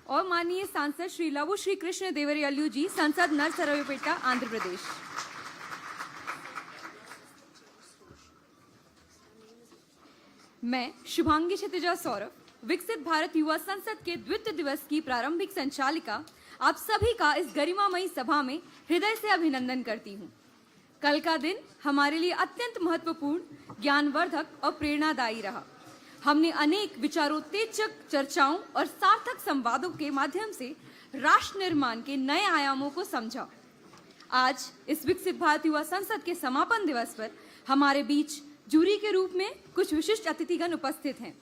और माननीय सांसद श्री लवु श्री कृष्ण देवरियल्लू जी, संसद नरसरायपेट, आंध्र प्रदेश। मैं शुभांगी क्षितिजा सौरभ, विकसित भारत युवा संसद के द्वितीय दिवस की प्रारंभिक संचालिका, आप सभी का इस गरिमामयी सभा में हृदय से अभिनंदन करती हूँ। कल का दिन हमारे लिए अत्यंत महत्वपूर्ण, ज्ञानवर्धक और प्रेरणादायी रहा। हमने अनेक विचारोत्तेजक चर्चाओं और सार्थक संवादों के माध्यम से राष्ट्र निर्माण के नए आयामों को समझा। आज इस विकसित भारत युवा संसद के समापन दिवस पर हमारे बीच जूरी के रूप में कुछ विशिष्ट अतिथिगण उपस्थित हैं।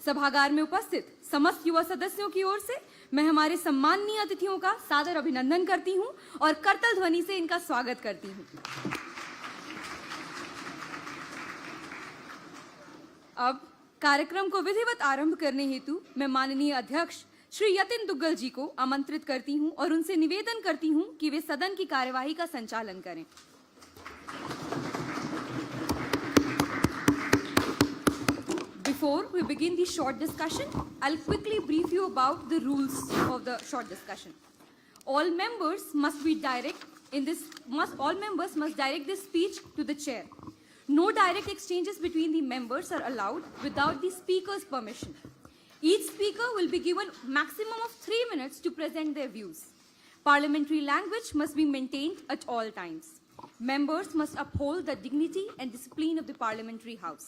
सभागार में उपस्थित समस्त युवा सदस्यों की ओर से मैं हमारे सम्माननीय अतिथियों का सादर अभिनंदन करती हूं और करतल ध्वनि से इनका स्वागत करती हूं। अब कार्यक्रम को विधिवत आरंभ करने हेतु मैं माननीय अध्यक्ष श्री यतिन दुग्गल जी को आमंत्रित करती हूं और उनसे निवेदन करती हूं कि वे सदन की कार्यवाही का संचालन करें। Before we begin the short discussion, I'll quickly brief you about the rules of the short discussion. All members must direct this speech to the chair. No direct exchanges between the members are allowed without the speaker's permission. Each speaker will be given maximum of 3 minutes to present their views. Parliamentary language must be maintained at all times. Members must uphold the dignity and discipline of the parliamentary house.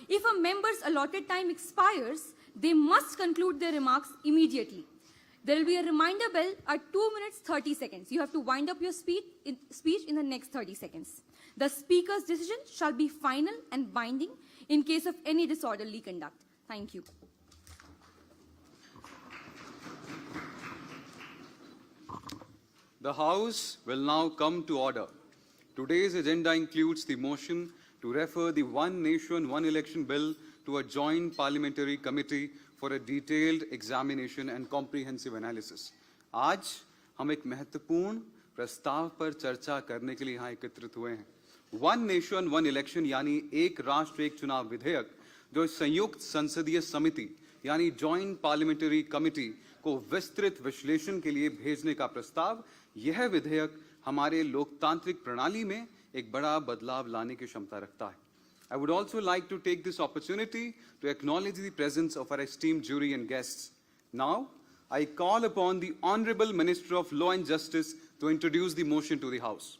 If a member's allotted time expires, they must conclude their remarks immediately. There will be a reminder bell at 2 minutes 30 seconds. You have to wind up your speech in the next 30 seconds. The speaker's decision shall be final and binding in case of any disorderly conduct. Thank you. The House will now come to order. Today's agenda includes the motion to refer the One Nation, One Election Bill to a joint parliamentary committee for a detailed examination and comprehensive analysis. आज हम एक महत्वपूर्ण प्रस्ताव पर चर्चा करने के लिए यहाँ एकत्रित हुए हैं। वन नेशन वन इलेक्शन यानी एक राष्ट्र एक चुनाव विधेयक, जो संयुक्त संसदीय समिति यानी जॉइंट पार्लियामेंट्री कमेटी को विस्तृत विश्लेषण के लिए भेजने का प्रस्ताव, यह विधेयक हमारे लोकतांत्रिक प्रणाली में एक बड़ा बदलाव लाने की क्षमता रखता है। I would also like to take this opportunity to acknowledge the presence of our esteemed jury and guests. Now, I call upon the Honorable Minister of Law and Justice to introduce the motion to the House.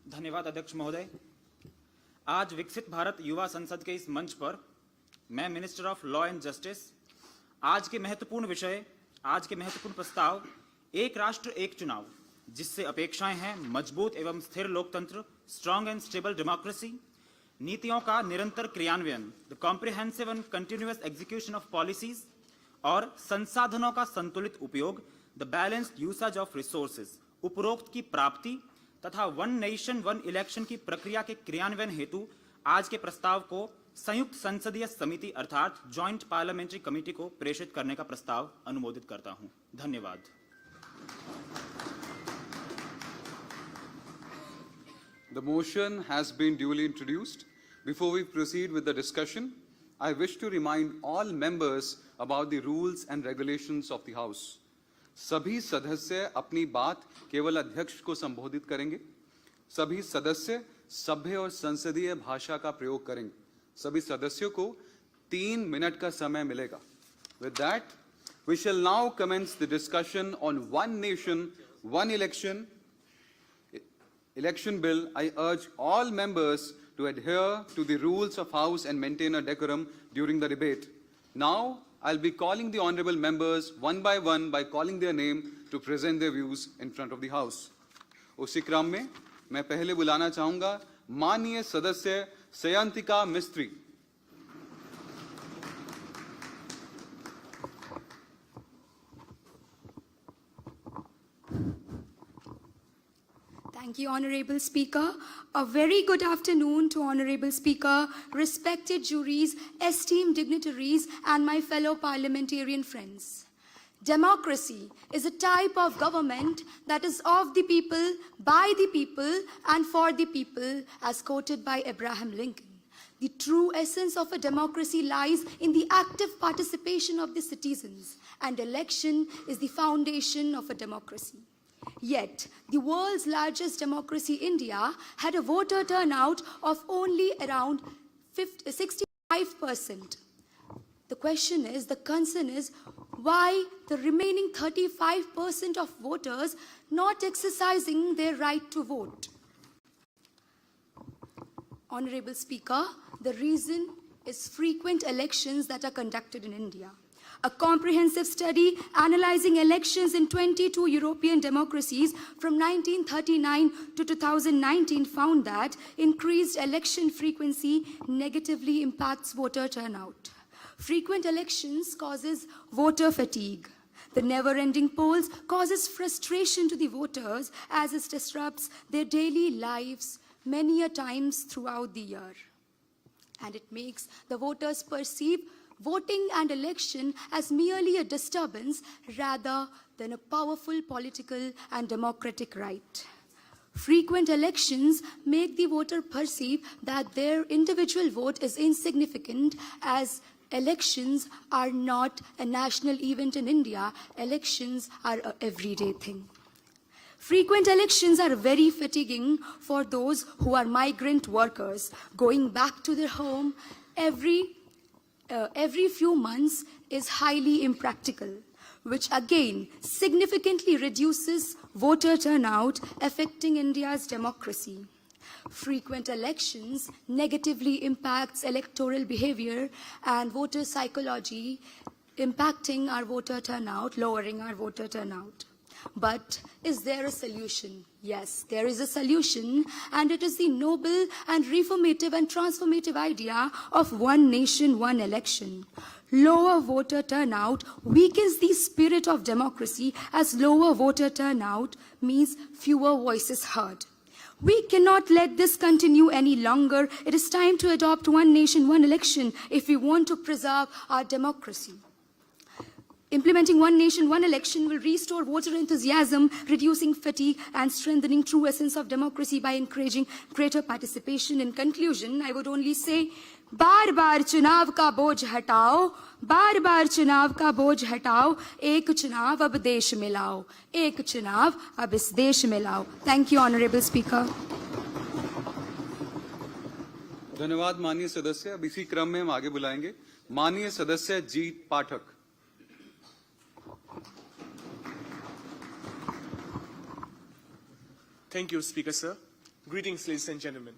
धन्यवाद अध्यक्ष महोदय। आज विकसित भारत युवा संसद के इस मंच पर मैं minister of law and justice आज के महत्वपूर्ण प्रस्ताव एक राष्ट्र एक चुनाव, जिससे अपेक्षाएं हैं मजबूत एवं स्थिर लोकतंत्र, स्ट्रॉन्ग एंड स्टेबल डेमोक्रेसी, नीतियों का निरंतर क्रियान्वयन, the comprehensive and continuous execution of policies, और संसाधनों का संतुलित उपयोग, the balanced usage of resources. उपरोक्त की प्राप्ति तथा वन नेशन वन इलेक्शन की प्रक्रिया के क्रियान्वयन हेतु आज के प्रस्ताव को संयुक्त संसदीय समिति अर्थात जॉइंट पार्लियामेंट्री कमेटी को प्रेषित करने का प्रस्ताव अनुमोदित करता हूं। धन्यवाद। The motion has been duly introduced. Before we proceed with the discussion, I wish to remind all members about the rules and regulations of the House. सभी सदस्य अपनी बात केवल अध्यक्ष को संबोधित करेंगे। सभी सदस्य सभ्य और संसदीय भाषा का प्रयोग करेंगे। सभी सदस्यों को 3 मिनट का समय मिलेगा। With that, we shall now commence the discussion on One Nation, One Election Bill. I urge all members to adhere to the rules of House and maintain a decorum during the debate. Now, I'll be calling the honorable members one by calling their name to present their views in front of the House. उसी क्रम में मैं पहले बुलाना चाहूंगा माननीय सदस्य सयंतिका मिस्त्री। Thank you, Honorable Speaker. A very good afternoon to Honorable Speaker, respected juries, esteemed dignitaries, and my fellow parliamentarian friends. Democracy is a type of government that is of the people, by the people, and for the people, as quoted by Abraham Lincoln. The true essence of a democracy lies in the active participation of the citizens, and election is the foundation of a democracy. Yet, the world's largest democracy, India, had a voter turnout of only around 65%. The question is, the concern is, why the remaining 35% of voters not exercising their right to vote? Honorable Speaker, the reason is frequent elections that are conducted in India. A comprehensive study analyzing elections in 22 European democracies from 1939 to 2019 found that increased election frequency negatively impacts voter turnout. Frequent elections causes voter fatigue. The never-ending polls causes frustration to the voters as it disrupts their daily lives many a times throughout the year. And it makes the voters perceive voting and election as merely a disturbance rather than a powerful political and democratic right. Frequent elections make the voter perceive that their individual vote is insignificant, as elections are not a national event in India. Elections are an everyday thing. Frequent elections are very fatiguing for those who are migrant workers. Going back to their home every few months is highly impractical, which again significantly reduces voter turnout, affecting India's democracy. Frequent elections negatively impacts electoral behavior and voter psychology, impacting our voter turnout, lowering our voter turnout. But is there a solution? Yes, there is a solution, and it is the noble and reformative and transformative idea of one nation, one election. Lower voter turnout weakens the spirit of democracy, as lower voter turnout means fewer voices heard. We cannot let this continue any longer. It is time to adopt one nation, one election if we want to preserve our democracy. Implementing one nation, one election will restore voter enthusiasm, reducing fatigue and strengthening true essence of democracy by encouraging greater participation. In conclusion, I would only say, बार-बार चुनाव का बोझ हटाओ, बार-बार चुनाव का बोझ हटाओ, एक चुनाव अब देश में लाओ, एक चुनाव अब इस देश में लाओ. Thank you, Honorable Speaker. धन्यवाद माननीय सदस्य. अब इसी क्रम में हम आगे बुलाएंगे माननीय सदस्य जीत पाठक. Thank you, Speaker, sir. Greetings, ladies and gentlemen.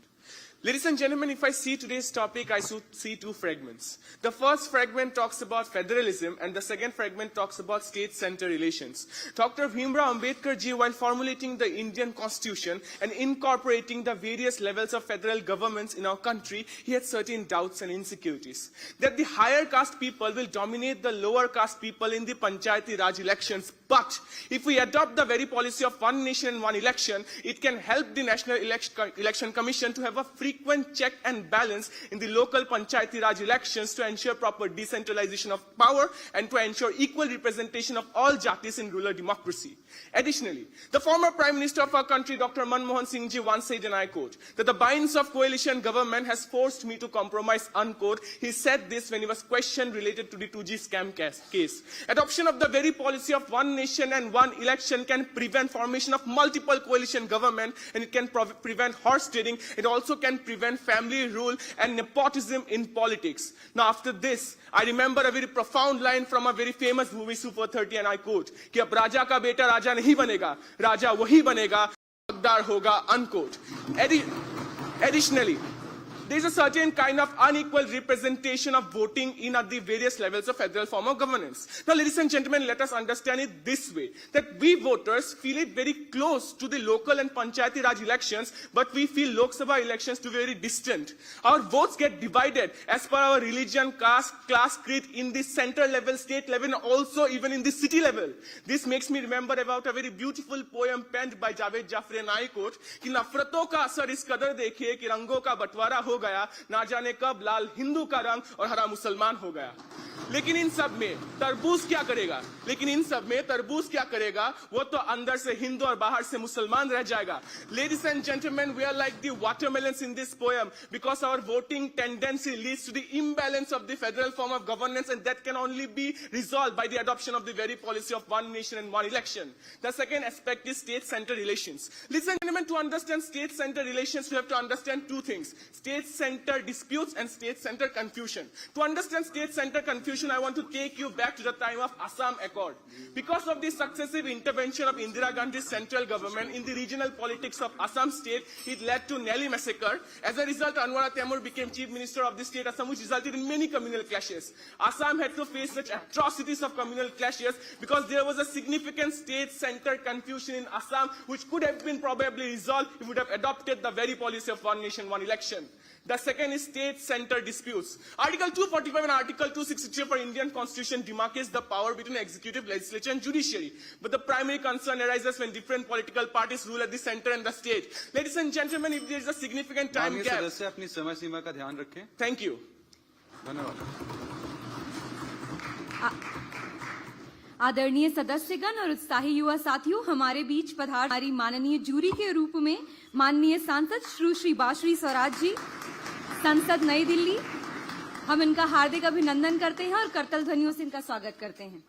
Ladies and gentlemen, if I see today's topic, I see two fragments. The first fragment talks about federalism, and the second fragment talks about state-center relations. Dr. Bhimrao Ambedkar ji, while formulating the Indian Constitution and incorporating the various levels of federal governments in our country, he had certain doubts and insecurities. That the higher caste people will dominate the lower caste people in the Panchayati Raj elections. But if we adopt the very policy of one nation, one election, it can help the National Election Commission to have a frequent check and balance in the local Panchayati Raj elections to ensure proper decentralization of power and to ensure equal representation of all jatis in rural democracy. Additionally, the former Prime Minister of our country, Dr. Manmohan Singh ji, once said, and I quote, that the binds of coalition government has forced me to compromise, unquote. He said this when he was questioned related to the 2G scam case. Adoption of the very policy of one nation and one election can prevent formation of multiple coalition government, and it can prevent horse trading. It also can prevent family rule and nepotism in politics. Now, after this, I remember a very profound line from a very famous movie, Super 30, and I quote, कि अब राजा का बेटा राजा नहीं बनेगा, राजा वही बनेगा, हकदार होगा, unquote. Additionally, there is a certain kind of unequal representation of voting in at the various levels of federal form of governance. Now, ladies and gentlemen, let us understand it this way, that we voters feel it very close to the local and Panchayati Raj elections, but we feel Lok Sabha elections to be very distant. Our votes get divided as per our religion, caste, class, creed in the center level, state level, and also even in the city level. This makes me remember about a very beautiful poem penned by Javed Jafri, and I quote, कि नफरतों का असर इस कदर देखिए कि रंगों का बंटवारा हो हो गया, ना जाने कब लाल हिंदू का रंग और हरा मुसलमान हो गया। लेकिन इन सब में तरबूज क्या करेगा? वो तो अंदर से हिंदू और बाहर से मुसलमान रह जाएगा। Ladies and gentlemen, we are like the watermelons in this poem because our voting tendency leads to the imbalance of the federal form of governance, and that can only be resolved by the adoption of the very policy of one nation and one election. The second aspect is state-center relations. Ladies and gentlemen, to understand state-center relations, we have to understand two things: state-center disputes and state-center confusion. To understand state-center confusion, I want to take you back to the time of Assam Accord. Because of the successive intervention of Indira Gandhi's central government in the regional politics of Assam state, it led to Nelly massacre. As a result, Anwar Temur became chief minister of the state Assam, which resulted in many communal clashes. Assam had to face such atrocities of communal clashes because there was a significant state-center confusion in Assam, which could have been probably resolved if we would have adopted the very policy of one nation, one election. The second is state-center disputes. Article 245 and Article 263 for Indian Constitution demarcates the power between executive, legislature and judiciary. But the primary concern arises when different political parties rule at the center and the state. Ladies and gentlemen, if there is a significant time gap... सदस्य अपनी समय सीमा का ध्यान रखें। Thank you. धन्यवाद। आदरणीय सदस्यगण और उत्साही युवा साथियों, हमारे बीच पधार हमारी माननीय जूरी के रूप में माननीय सांसद श्री बाश्री स्वराज जी, संसद नई दिल्ली। हम इनका हार्दिक अभिनंदन करते हैं और करतल ध्वनियों से इनका स्वागत करते हैं।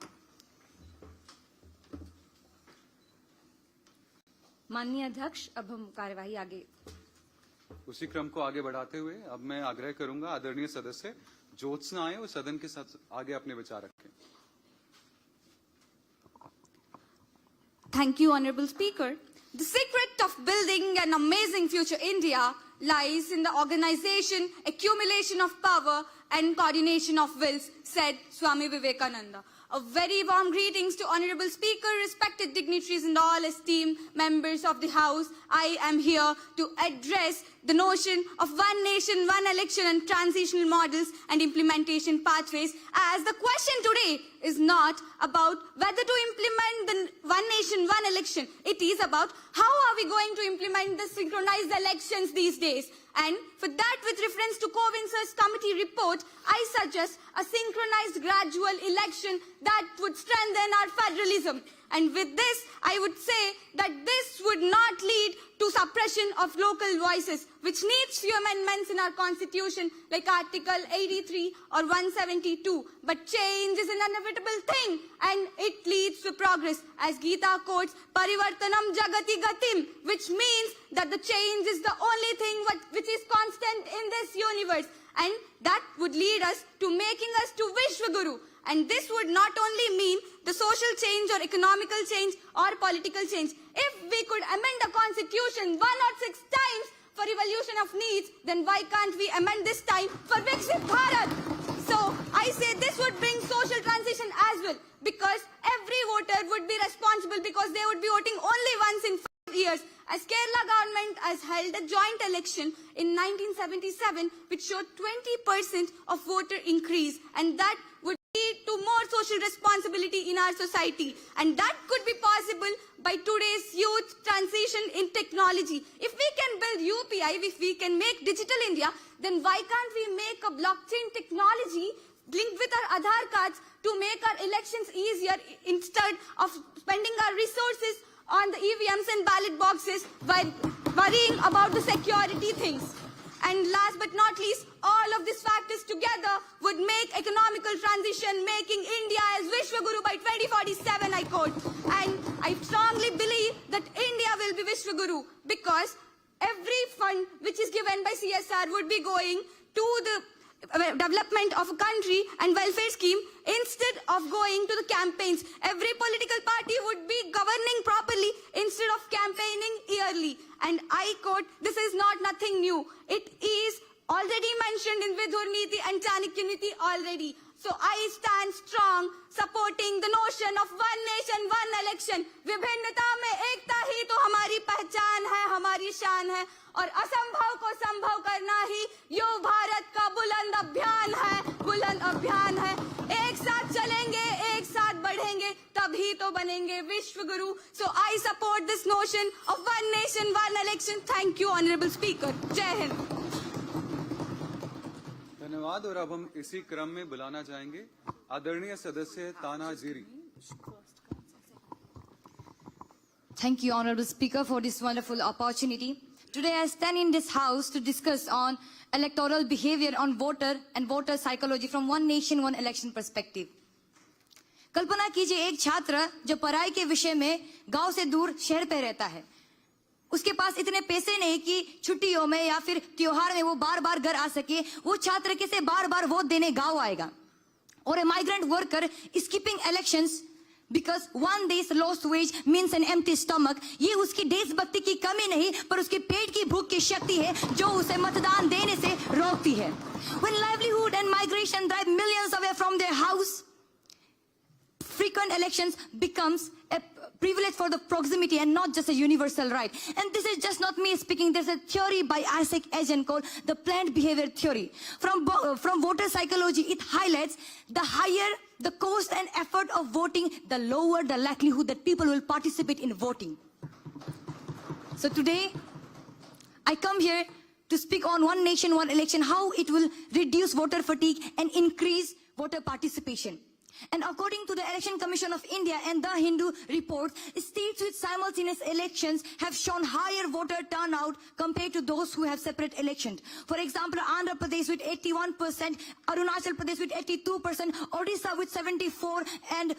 माननीय अध्यक्ष, अब हम कार्यवाही आगे उसी क्रम को आगे बढ़ाते हुए अब मैं आग्रह करूंगा आदरणीय सदस्य ज्योत्सना आए और सदन के साथ आगे अपने विचार रखें। Thank you, Honorable Speaker. The secret of building an amazing future India lies in the organization, accumulation of power, and coordination of wills, said Swami Vivekananda. A very warm greetings to Honorable Speaker, respected dignitaries and all esteemed members of the House. I am here to address the notion of one nation, one election and transitional models and implementation pathways, as the question today is not about whether to implement the one nation, one election. It is about how are we going to implement the synchronized elections these days. And for that, with reference to Covins's committee report, I suggest a synchronized gradual election that would strengthen our federalism. And with this, I would say that this would not lead to suppression of local voices, which needs few amendments in our constitution, like Article 83 or 172. But change is an inevitable thing, and it leads to progress. As Gita quotes, Parivartanam Jagati Gatim, which means that the change is the only thing which is constant in this universe. And that would lead us to making us to Vishwaguru. And this would not only mean the social change or economical change or political change. If we could amend the constitution 1 or 6 times for evolution of needs, then why can't we amend this time for Viksit Bharat? So I say this would bring social transition as well, because every voter would be responsible, because they would be voting only once in 5 years. As Kerala government has held a joint election in 1977, which showed 20% of voter increase, and that would lead to more social responsibility in our society. And that could be possible by today's youth transition in technology. If we can build UPI, if we can make digital India, then why can't we make a blockchain technology linked with our Aadhaar cards to make our elections easier, instead of spending our resources on the EVMs and ballot boxes by worrying about the security things. And last but not least, all of these factors together would make economical transition, making India as Vishwaguru by 2047, I quote. And I strongly believe that India will be Vishwaguru, because every fund which is given by CSR would be going to the development of a country and welfare scheme, instead of going to the campaigns. Every political party would be governing properly instead of campaigning yearly. And I quote, this is not nothing new. It is already mentioned in Vidur Niti and Chanakya Niti already. So I stand strong supporting the notion of one nation, one election. विभिन्नता में एकता ही तो हमारी पहचान है, हमारी शान है, और असंभव को संभव करना ही युव भारत का बुलंद अभियान है, बुलंद अभियान है। एक साथ चलेंगे, एक साथ बढ़ेंगे, तभी तो बनेंगे विश्वगुरु. So I support this notion of one nation, one election. Thank you, Honorable Speaker. Jai Hind. धन्यवाद और अब हम इसी क्रम में बुलाना चाहेंगे आदरणीय सदस्य ताना जीरी। Thank you, Honorable Speaker, for this wonderful opportunity. Today I stand in this house to discuss on electoral behavior on voter and voter psychology from one nation, one election perspective. कल्पना कीजिए एक छात्र जो पढ़ाई के विषय में गांव से दूर शहर पे रहता है, उसके पास इतने पैसे नहीं कि छुट्टियों में या फिर त्योहार में वो बार बार घर आ सके। वो छात्र कैसे बार बार वोट देने गांव आएगा? और a migrant worker skipping elections because one day's lost wage means an empty stomach. ये उसकी देशभक्ति की कमी नहीं पर उसके पेट की भूख की शक्ति है जो उसे मतदान देने से रोकती है। When livelihood and migration drive millions away from their house, frequent elections becomes a privilege for the proximity and not just a universal right. And this is just not me speaking. There's a theory by Isaac Agen called the planned behavior theory. From voter psychology, it highlights the higher the cost and effort of voting, the lower the likelihood that people will participate in voting. So today, I come here to speak on one nation, one election, how it will reduce voter fatigue and increase voter participation. And according to the Election Commission of India and the Hindu report, states with simultaneous elections have shown higher voter turnout compared to those who have separate elections. For example, Andhra Pradesh with 81%, Arunachal Pradesh with 82%, Odisha with 74%, and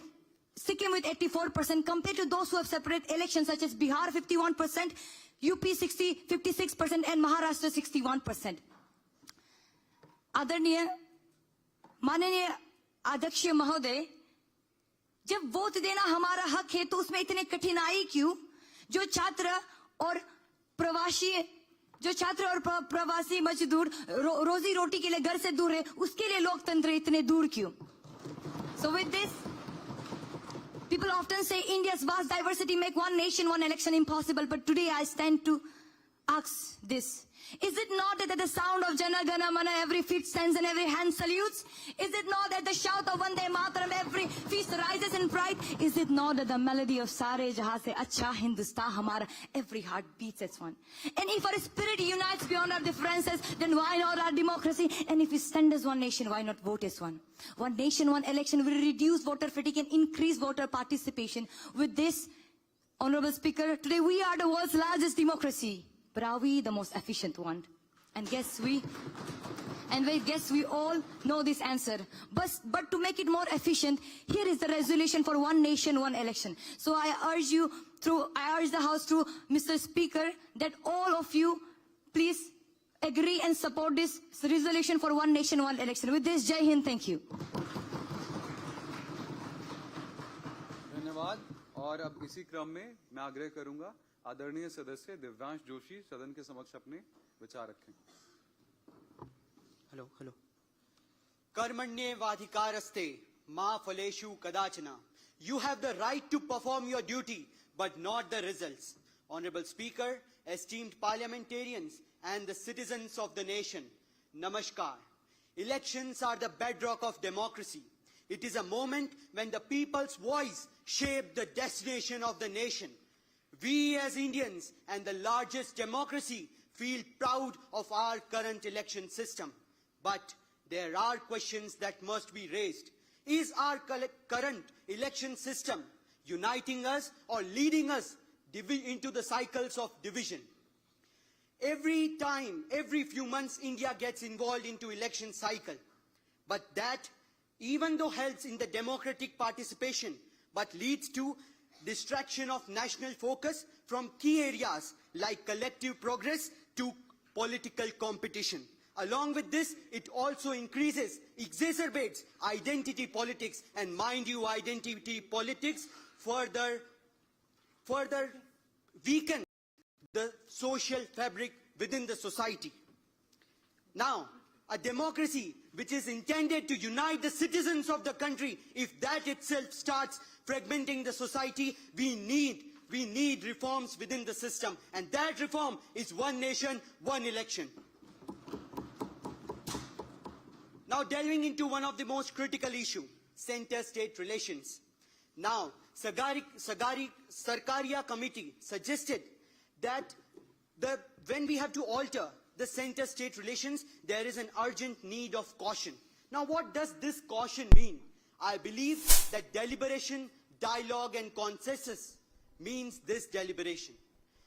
Sikkim with 84% compared to those who have separate elections such as Bihar 51%, UP 56% and Maharashtra 61%. आदरणीय माननीय अध्यक्ष महोदय, जब vote देना हमारा हक है तो उसमें इतने कठिनाई क्यों? जो छात्र और प्रवासी मजदूर रोजी रोटी के लिए घर से दूर है, उसके लिए लोकतंत्र इतने दूर क्यों? So with this, people often say India's vast diversity make one nation, one election impossible. But today I stand to ask this. Is it not that at the sound of Jana Gana Mana every feet stands and every hand salutes? Is it not that the shout of Vande Mataram every feast rises in pride? Is it not that the melody of Sare Jahan Se Acha Hindustan Hamara every heart beats as one? And if our spirit unites beyond our differences, then why not our democracy? And if we stand as one nation, why not vote as one? One nation, one election will reduce voter fatigue and increase voter participation. With this, Honorable Speaker, today we are the world's largest democracy. But are we the most efficient one? And guess we all know this answer. But to make it more efficient, here is the resolution for one nation, one election. So I urge the House through Mr. Speaker that all of you please agree and support this resolution for one nation, one election. With this, Jai Hind, thank you. धन्यवाद और अब इसी क्रम में मैं आग्रह करूंगा आदरणीय सदस्य दिव्यांश जोशी सदन के समक्ष अपने विचार रखें। हेलो कर्मण्येवाधिकारस्ते मा फलेषु कदाचन. You have the right to perform your duty but not the results. Honorable Speaker, esteemed parliamentarians and the citizens of the nation, namaskar. Elections are the bedrock of democracy. It is a moment when the people's voice shapes the destination of the nation. We as Indians and the largest democracy feel proud of our current election system. But there are questions that must be raised. Is our current election system uniting us or leading us into the cycles of division? Every few months, India gets involved into election cycle. But that, even though helps in the democratic participation, but leads to distraction of national focus from key areas like collective progress to political competition. Along with this, it also exacerbates identity politics, and mind you, identity politics further weaken the social fabric within the society. Now, a democracy which is intended to unite the citizens of the country, if that itself starts fragmenting the society, we need reforms within the system, and that reform is one nation, one election. Now delving into one of the most critical issues, center-state relations. Now, Sarkaria committee suggested that when we have to alter the center-state relations, there is an urgent need of caution. Now, what does this caution mean? I believe that deliberation, dialogue, and consensus means this deliberation.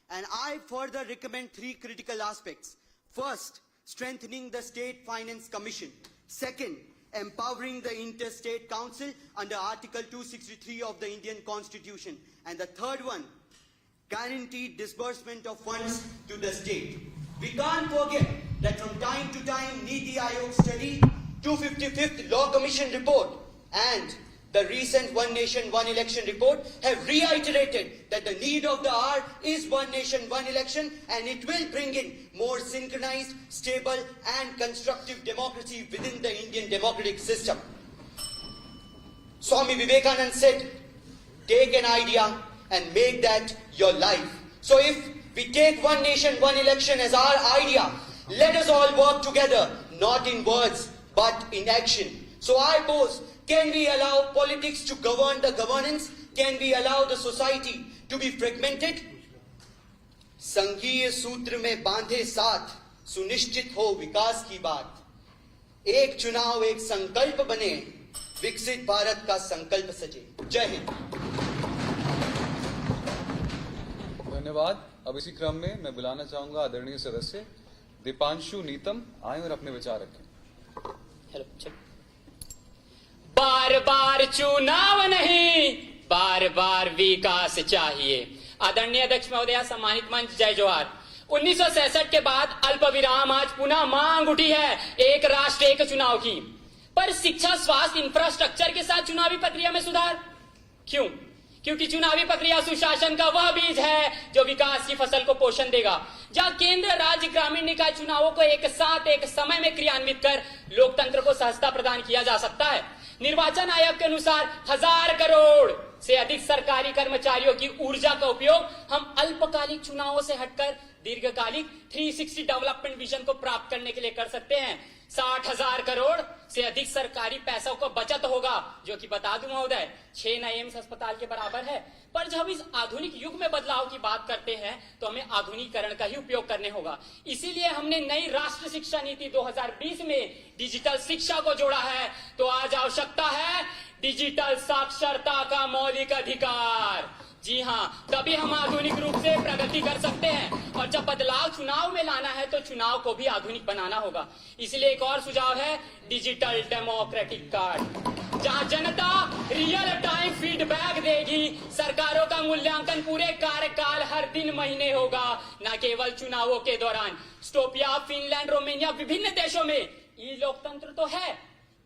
And I further recommend 3 critical aspects. First, strengthening the State Finance Commission. Second, empowering the Interstate Council under Article 263 of the Indian Constitution. And the third one, guaranteed disbursement of funds to the state. We can't forget that from time to time, Niti Aayog study, 255th Law Commission report, and the recent One Nation, One Election report have reiterated that the need of the hour is One Nation, One Election, and it will bring in more synchronized, stable, and constructive democracy within the Indian democratic system. Swami Vivekananda said, take an idea and make that your life. So if we take One Nation, One Election as our idea, let us all work together, not in words, but in action. So I pose, can we allow politics to govern the governance? Can we allow the society to be fragmented? संघीय सूत्र में बांधे साथ सुनिश्चित हो विकास की बात. एक चुनाव एक संकल्प बने, विकसित भारत का संकल्प सजे. जय हिंद. धन्यवाद. अब इसी क्रम में मैं बुलाना चाहूंगा आदरणीय सदस्य दीपांशु नीतम आए और अपने विचार रखें. हेलो. चल. बार बार चुनाव नहीं, बार बार विकास चाहिए. आदरणीय अध्यक्ष महोदया, सम्मानित मंच, जय जोहार. 1966 के बाद अल्प विराम आज पुनः मांग उठी है एक राष्ट्र एक चुनाव की. पर शिक्षा, स्वास्थ्य, इंफ्रास्ट्रक्चर के साथ चुनावी प्रक्रिया में सुधार क्यों? क्योंकि चुनावी प्रक्रिया सुशासन का वह बीज है जो विकास की फसल को पोषण देगा. जहां केंद्र, राज्य, ग्रामीण निकाय चुनावों को एक साथ एक समय में क्रियान्वित कर लोकतंत्र को सहजता प्रदान किया जा सकता है. निर्वाचन आयोग के अनुसार 1000 करोड़ से अधिक सरकारी कर्मचारियों की ऊर्जा का उपयोग हम अल्पकालिक चुनावों से हटकर दीर्घकालिक 360 डेवलपमेंट विजन को प्राप्त करने के लिए कर सकते हैं. 60,000 करोड़ से अधिक सरकारी पैसों को बचत होगा, जो कि बता दूं महोदय 6 नए एम्स अस्पताल के बराबर है. पर जब इस आधुनिक युग में बदलाव की बात करते हैं तो हमें आधुनिकीकरण का ही उपयोग करने होगा. इसीलिए हमने नई राष्ट्र शिक्षा नीति 2020 में डिजिटल शिक्षा को जोड़ा है. तो आज आवश्यकता है डिजिटल साक्षरता का मौलिक अधिकार. जी हाँ, तभी हम आधुनिक रूप से प्रगति कर सकते हैं. और जब बदलाव चुनाव में लाना है तो चुनाव को भी आधुनिक बनाना होगा. इसलिए एक और सुझाव है डिजिटल डेमोक्रेटिक कार्ड, जहां जनता रियल टाइम फीडबैक देगी. सरकारों का मूल्यांकन पूरे कार्यकाल हर दिन महीने होगा, न केवल चुनावों के दौरान. स्टोपिया, फिनलैंड, रोमानिया, विभिन्न देशों में ई लोकतंत्र तो है,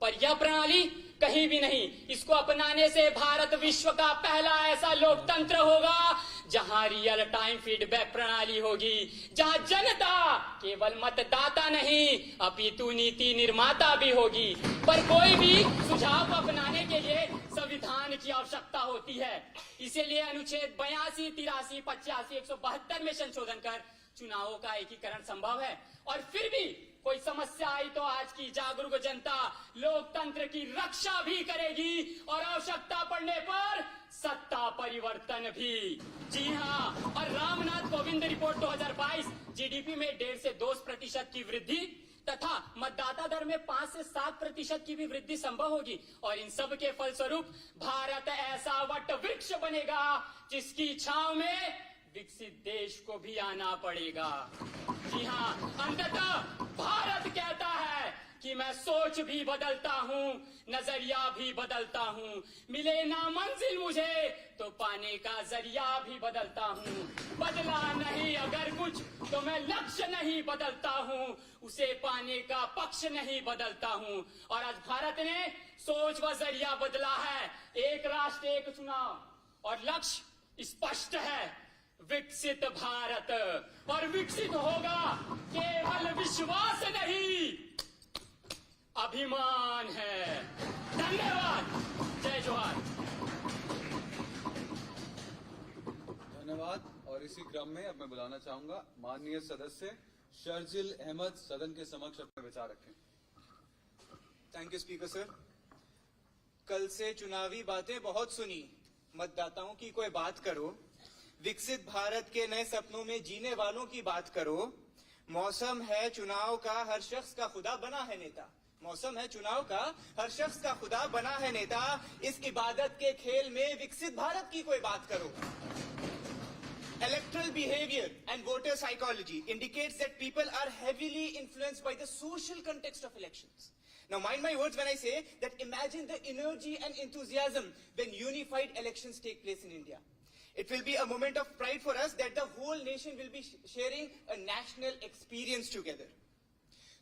पर यह प्रणाली कहीं भी नहीं. इसको अपनाने से भारत विश्व का पहला ऐसा लोकतंत्र होगा जहां रियल टाइम फीडबैक प्रणाली होगी, जहां जनता केवल मतदाता नहीं अपितु नीति निर्माता भी होगी. पर कोई भी सुझाव को अपनाने के लिए संविधान की आवश्यकता होती है. इसीलिए अनुच्छेद 82, 83, 85, 172 में संशोधन कर चुनावों का एकीकरण संभव है. और फिर भी कोई समस्या आई तो आज की जागरूक जनता लोकतंत्र की रक्षा भी करेगी और आवश्यकता पड़ने पर सत्ता परिवर्तन भी. जी हाँ, और रामनाथ कोविंद रिपोर्ट 2022 जीडीपी में 1.5 से 2% की वृद्धि तथा मतदाता दर में 5 से 7% की भी वृद्धि संभव होगी. और इन सब के फलस्वरूप भारत ऐसा वट वृक्ष बनेगा जिसकी छांव में विकसित देश को भी आना पड़ेगा. जी हाँ, अंततः भारत कहता है कि मैं सोच भी बदलता हूँ, नजरिया भी बदलता हूँ. मिले ना मंजिल मुझे तो पाने का जरिया भी बदलता हूँ. बदला नहीं अगर कुछ तो मैं लक्ष्य नहीं बदलता हूँ, उसे पाने का पक्ष नहीं बदलता हूँ. और आज भारत ने सोच व जरिया बदला है. एक राष्ट्र एक चुनाव और लक्ष्य स्पष्ट है, विकसित भारत. और विकसित होगा केवल विश्वास नहीं, अभिमान है. धन्यवाद. जय जोहार. धन्यवाद. और इसी क्रम में अब मैं बुलाना चाहूंगा माननीय सदस्य शर्जिल अहमद सदन के समक्ष अपने विचार रखें. Thank you speaker sir. कल से चुनावी बातें बहुत सुनी, मतदाताओं की कोई बात करो, विकसित भारत के नए सपनों में जीने वालों की बात करो. मौसम है चुनाव का, हर शख्स का खुदा बना है नेता। मौसम है चुनाव का, हर शख्स का खुदा बना है नेता। इस इबादत के खेल में विकसित भारत की कोई बात करो। Electoral behavior and voter psychology indicates that people are heavily influenced by the social context of elections. Now mind my words when I say that imagine the energy and enthusiasm when unified elections take place in India. It will be a moment of pride for us that the whole nation will be sharing a national experience together.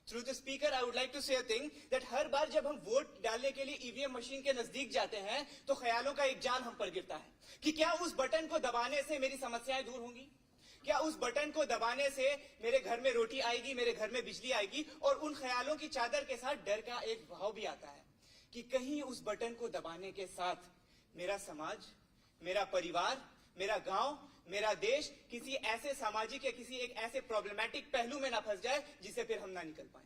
Through the speaker, I would like to say a thing that हर बार जब हम vote डालने के लिए EVM machine के नजदीक जाते हैं तो ख्यालों का एक जाल हम पर गिरता है कि क्या उस बटन को दबाने से मेरी समस्याएं दूर होंगी, क्या उस बटन को दबाने से मेरे घर में रोटी आएगी, मेरे घर में बिजली आएगी। और उन ख्यालों की चादर के साथ डर का एक भाव भी आता है कि कहीं उस बटन को दबाने के साथ मेरा समाज, मेरा परिवार, मेरा गांव, मेरा देश किसी ऐसे सामाजिक या किसी एक ऐसे प्रॉब्लमैटिक पहलू में ना फंस जाए जिसे फिर हम ना निकल पाए।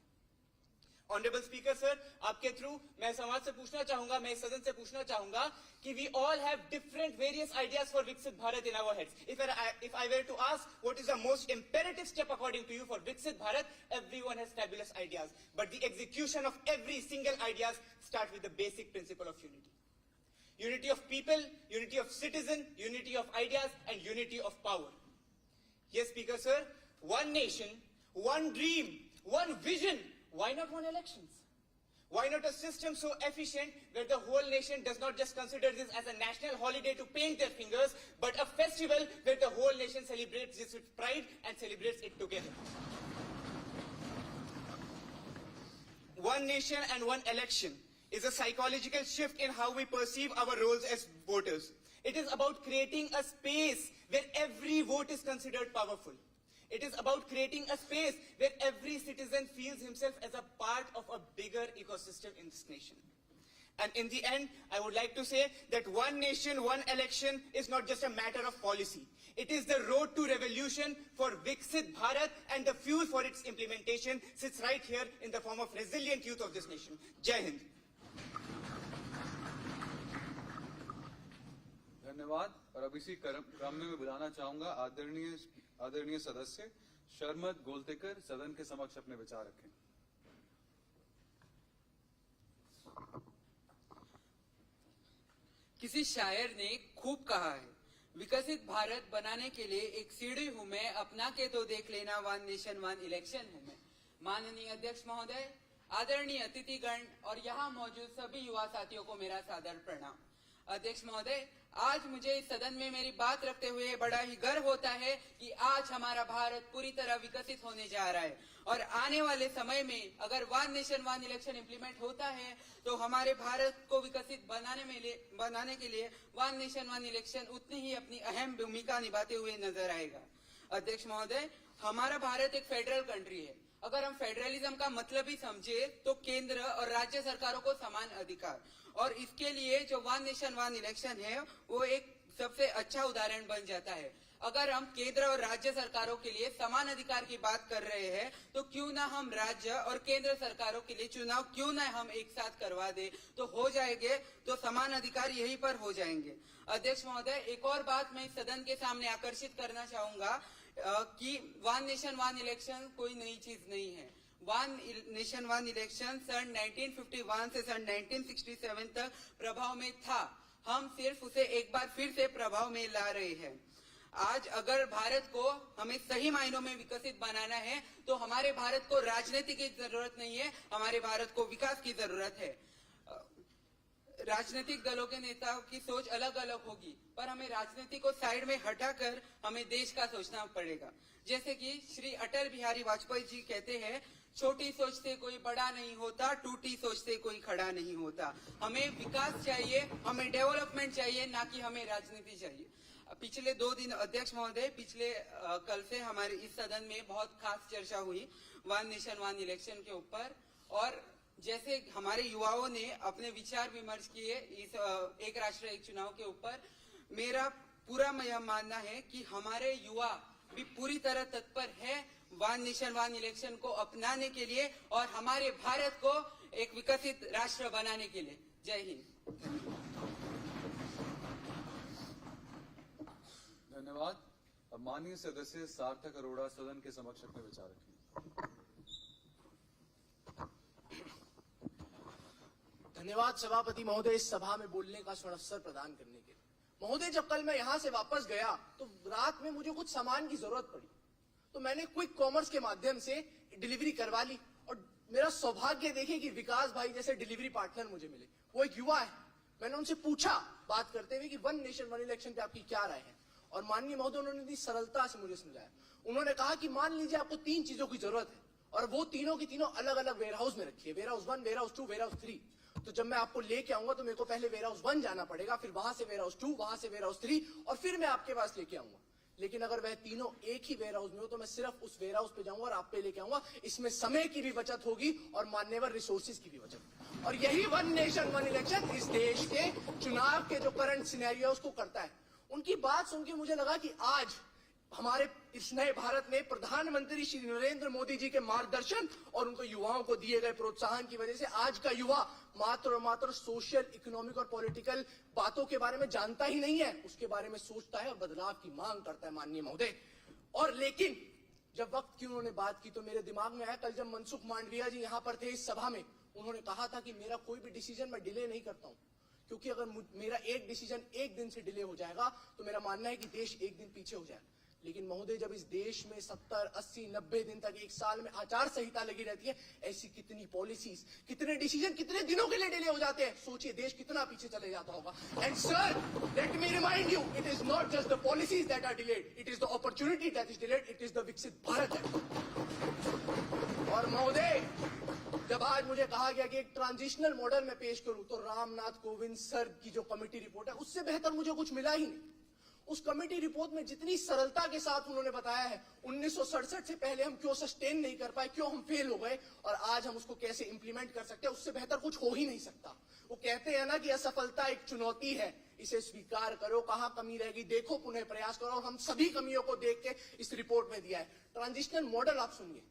ऑनरेबल स्पीकर सर, आपके थ्रू मैं समाज से पूछना चाहूंगा, मैं इस सदन से पूछना चाहूंगा कि we all have different various ideas for Viksit Bharat in our heads. If I were to ask what is the most imperative step according to you for Viksit Bharat, everyone has fabulous ideas, but the execution of every single ideas start with the basic principle of unity. Unity of people, unity of citizen, unity of ideas, and unity of power. Yes, Speaker sir, one nation, one dream, one vision. Why not one elections? Why not a system so efficient where the whole nation does not just consider this as a national holiday to paint their fingers, but a festival where the whole nation celebrates this with pride and celebrates it together. One nation and one election is a psychological shift in how we perceive our roles as voters. It is about creating a space where every vote is considered powerful. It is about creating a space where every citizen feels himself as a part of a bigger ecosystem in this nation. And in the end, I would like to say that one nation, one election is not just a matter of policy. It is the road to revolution for Viksit Bharat, and the fuel for its implementation sits right here in the form of resilient youth of this nation. Jai Hind. धन्यवाद। और अब इसी क्रम में मैं बुलाना चाहूंगा आदरणीय सदस्य शर्मद गोलतेकर सदन के समक्ष अपने विचार रखें। किसी शायर ने खूब कहा है, विकसित भारत बनाने के लिए एक सीढ़ी हूं मैं, अपना के तो देख लेना, वन नेशन वन इलेक्शन हूं मैं। माननीय अध्यक्ष महोदय, आदरणीय अतिथिगण और यहाँ मौजूद सभी युवा साथियों को मेरा सादर प्रणाम। अध्यक्ष महोदय, आज मुझे इस सदन में मेरी बात रखते हुए बड़ा ही गर्व होता है कि आज हमारा भारत पूरी तरह विकसित होने जा रहा है और आने वाले समय में अगर one nation one election implement होता है तो हमारे भारत को विकसित बनाने के लिए वन नेशन वन इलेक्शन उतनी ही अपनी अहम भूमिका निभाते हुए नजर आएगा। अध्यक्ष महोदय, हमारा भारत एक फेडरल कंट्री है। अगर हम फेडरलिज्म का मतलब ही समझे तो केंद्र और राज्य सरकारों को समान अधिकार, और इसके लिए जो वन नेशन वन इलेक्शन है वो एक सबसे अच्छा उदाहरण बन जाता है। अगर हम केंद्र और राज्य सरकारों के लिए समान अधिकार की बात कर रहे हैं तो क्यों ना हम राज्य और केंद्र सरकारों के लिए चुनाव क्यों ना हम एक साथ करवा दे, तो हो जाएंगे, तो समान अधिकार यहीं पर हो जाएंगे। अध्यक्ष महोदय, एक और बात मैं सदन के सामने आकर्षित करना चाहूंगा कि वन नेशन वन इलेक्शन कोई नई चीज नहीं है। वन नेशन वन इलेक्शन सन 1951 से सन 1967 तक प्रभाव में था। हम सिर्फ उसे एक बार फिर से प्रभाव में ला रहे हैं। आज अगर भारत को हमें सही मायनों में विकसित बनाना है तो हमारे भारत को राजनीति की जरूरत नहीं है, हमारे भारत को विकास की जरूरत है। राजनीतिक दलों के नेताओं की सोच अलग अलग होगी, पर हमें राजनीति को साइड में हटाकर हमें देश का सोचना पड़ेगा। जैसे कि श्री अटल बिहारी वाजपेयी जी कहते हैं, छोटी सोच से कोई बड़ा नहीं होता, टूटी सोच से कोई खड़ा नहीं होता। हमें विकास चाहिए, हमें डेवलपमेंट चाहिए, ना कि हमें राजनीति चाहिए। पिछले 2 दिन अध्यक्ष महोदय, कल से हमारे इस सदन में बहुत खास चर्चा हुई वन नेशन वन इलेक्शन के ऊपर, और जैसे हमारे युवाओं ने अपने विचार विमर्श किए इस एक राष्ट्र एक चुनाव के ऊपर, मेरा पूरा यह मानना है कि हमारे युवा भी पूरी तरह तत्पर है वन नेशन वन इलेक्शन को अपनाने के लिए और हमारे भारत को एक विकसित राष्ट्र बनाने के लिए। जय हिंद। धन्यवाद। अब माननीय सदस्य सार्थक अरोड़ा सदन के समक्ष अपने विचार रखें। धन्यवाद सभापति महोदय, इस सभा में बोलने का स्वअवसर प्रदान करने के लिए। महोदय, जब कल मैं यहाँ से वापस गया तो रात में मुझे कुछ सामान की जरूरत पड़ी, तो मैंने क्विक कॉमर्स के माध्यम से डिलीवरी करवा ली। और मेरा सौभाग्य देखे कि विकास भाई जैसे डिलीवरी पार्टनर मुझे मिले। वो एक युवा है। मैंने उनसे पूछा बात करते हुए कि वन नेशन वन इलेक्शन पे आपकी क्या राय है, और माननीय महोदय उन्होंने इतनी सरलता से मुझे समझाया। उन्होंने कहा कि मान लीजिए आपको 3 चीजों की जरूरत है, और वो तीनों की तीनों अलग अलग वेयर हाउस में रखी है, warehouse 1, warehouse 2, warehouse 3। तो जब मैं आपको लेके आऊंगा तो मेरे को पहले वेयर हाउस 1 जाना पड़ेगा, फिर वहां से वेयर हाउस 2, वहां से वेयर हाउस 3, और फिर मैं आपके पास लेके आऊंगा। लेकिन अगर वह तीनों एक ही वेयर हाउस में हो तो मैं सिर्फ उस वेयर हाउस पे जाऊंगा और आप पे लेके आऊंगा। इसमें समय की भी बचत होगी और मान्यवर रिसोर्सेज की भी बचत। और यही वन नेशन वन इलेक्शन इस देश के चुनाव के जो करंट सिनेरियो उसको करता है। उनकी बात सुन के मुझे लगा कि आज हमारे इस नए भारत में प्रधानमंत्री श्री नरेंद्र मोदी जी के मार्गदर्शन और उनको युवाओं को दिए गए प्रोत्साहन की वजह से आज का युवा मात्र और मात्र सोशल, इकोनॉमिक और पॉलिटिकल बातों के बारे में जानता ही नहीं है, उसके बारे में सोचता है और बदलाव की मांग करता है माननीय महोदय। और लेकिन जब वक्त की उन्होंने बात की तो मेरे दिमाग में आया, कल जब मनसुख मांडविया जी यहाँ पर थे इस सभा में, उन्होंने कहा था कि मेरा कोई भी डिसीजन मैं डिले नहीं करता हूँ, क्योंकि अगर मेरा एक डिसीजन एक दिन से डिले हो जाएगा तो मेरा मानना है कि देश एक दिन पीछे हो जाएगा। लेकिन महोदय, जब इस देश में 70, 80, 90 दिन तक, एक साल में आचार संहिता लगी रहती है, ऐसी कितनी पॉलिसीज, कितने डिसीजन कितने दिनों के लिए डिले हो जाते हैं, सोचिए देश कितना पीछे चले जाता होगा। And sir, let me remind you, it is not just the policies that are delayed, it is the opportunity that is delayed, it is the Viksit Bharat act. और महोदय, जब आज मुझे कहा गया कि एक ट्रांजिशनल मॉडल में पेश करूं, तो रामनाथ कोविंद सर की जो कमेटी रिपोर्ट है उससे बेहतर मुझे कुछ मिला ही नहीं। उस कमेटी रिपोर्ट में जितनी सरलता के साथ उन्होंने बताया है 1967 से पहले हम क्यों सस्टेन नहीं कर पाए, क्यों हम फेल हो गए, और आज हम उसको कैसे इंप्लीमेंट कर सकते हैं, उससे बेहतर कुछ हो ही नहीं सकता। वो कहते हैं ना कि असफलता एक चुनौती है, इसे स्वीकार करो, कहां कमी रहेगी देखो, पुनः प्रयास करो, और हम सभी कमियों को देख के इस रिपोर्ट में दिया है। ट्रांजिशनल मॉडल आप सुनिए,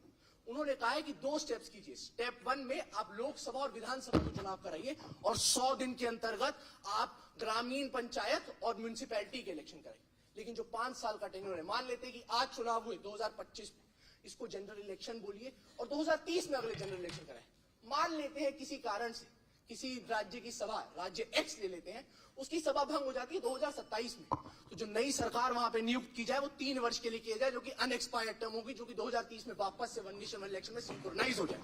उन्होंने कहा है कि 2 स्टेप्स कीजिए। स्टेप 1 में आप लोकसभा और विधानसभा को चुनाव कराइए, और 100 दिन के अंतर्गत आप ग्रामीण पंचायत और म्युनिसिपैलिटी के इलेक्शन कराइए। लेकिन जो 5 साल का टेन्योर है, मान लेते हैं कि आज चुनाव हुए 2025 में, इसको जनरल इलेक्शन बोलिए और 2030 में अगले जनरल इलेक्शन कराएं। मान लेते हैं किसी कारण से किसी राज्य की सभा, राज्य एक्स ले लेते हैं, उसकी सभा भंग हो जाती है 2027 में, तो जो नई सरकार वहां पे नियुक्त की जाए वो 3 वर्ष के लिए किया जाए, जो कि अनएक्सपायर्ड टर्म होगी, जो कि 2030 में वापस से वन नेशन वन इलेक्शन में सिंक्रोनाइज हो जाए।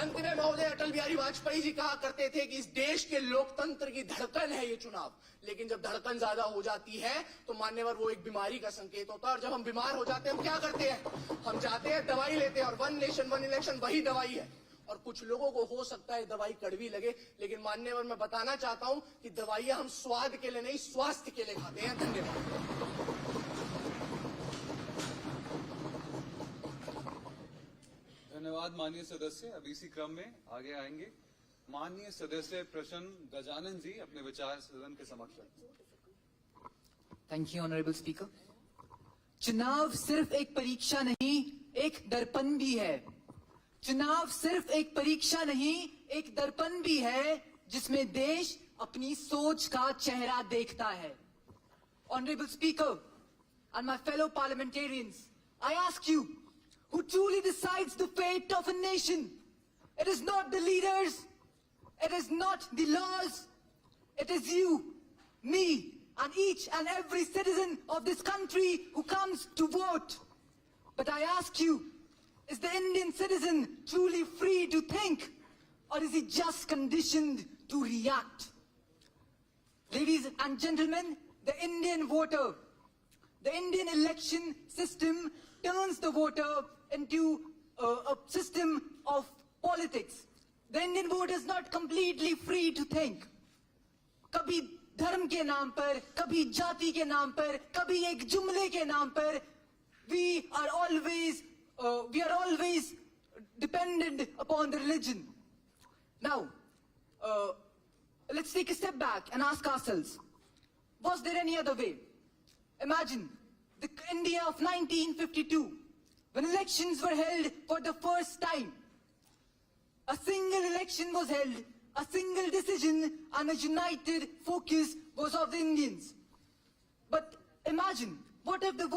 अंत में महोदय, अटल बिहारी वाजपेयी जी कहा करते थे कि इस देश के लोकतंत्र की धड़कन है ये चुनाव, लेकिन जब धड़कन ज्यादा हो जाती है तो मान्यवर वो एक बीमारी का संकेत होता है, और जब हम बीमार हो जाते हैं हम क्या करते हैं, हम जाते हैं दवाई लेते हैं, और वन नेशन वन इलेक्शन वही दवाई है। और कुछ लोगों को हो सकता है दवाई कड़वी लगे, लेकिन मान्यवर मैं बताना चाहता हूं कि दवाइयां हम स्वाद के लिए नहीं, स्वास्थ्य के लिए खाते हैं। धन्यवाद। धन्यवाद माननीय सदस्य। अब इसी क्रम में आगे आएंगे माननीय सदस्य प्रसन्न गजानन जी, अपने विचार सदन के समक्ष रखें। Thank you honourable speaker. चुनाव सिर्फ एक परीक्षा नहीं, एक दर्पण भी है। चुनाव सिर्फ एक परीक्षा नहीं, एक दर्पण भी है, जिसमें देश अपनी सोच का चेहरा देखता है। Honourable speaker and my fellow parliamentarians, I ask you, who truly decides the fate of a nation? It is not the leaders, it is not the laws, it is you, me, and each and every citizen of this country who comes to vote. But I ask you, is the Indian citizen truly free to think, or is he just conditioned to react? Ladies and gentlemen, the Indian voter, the Indian election system turns the voter into a system of politics. The Indian voter is not completely free to think. कभी धर्म के नाम पर, कभी जाति के नाम पर, कभी एक जुमले के नाम पर, we are always dependent upon the religion. Now, let's take a step back and ask ourselves, was there any other way? Imagine the India of 1952, when elections were held for the first time. A single election was held, a single decision, and a united focus was of the Indians. But imagine, what if the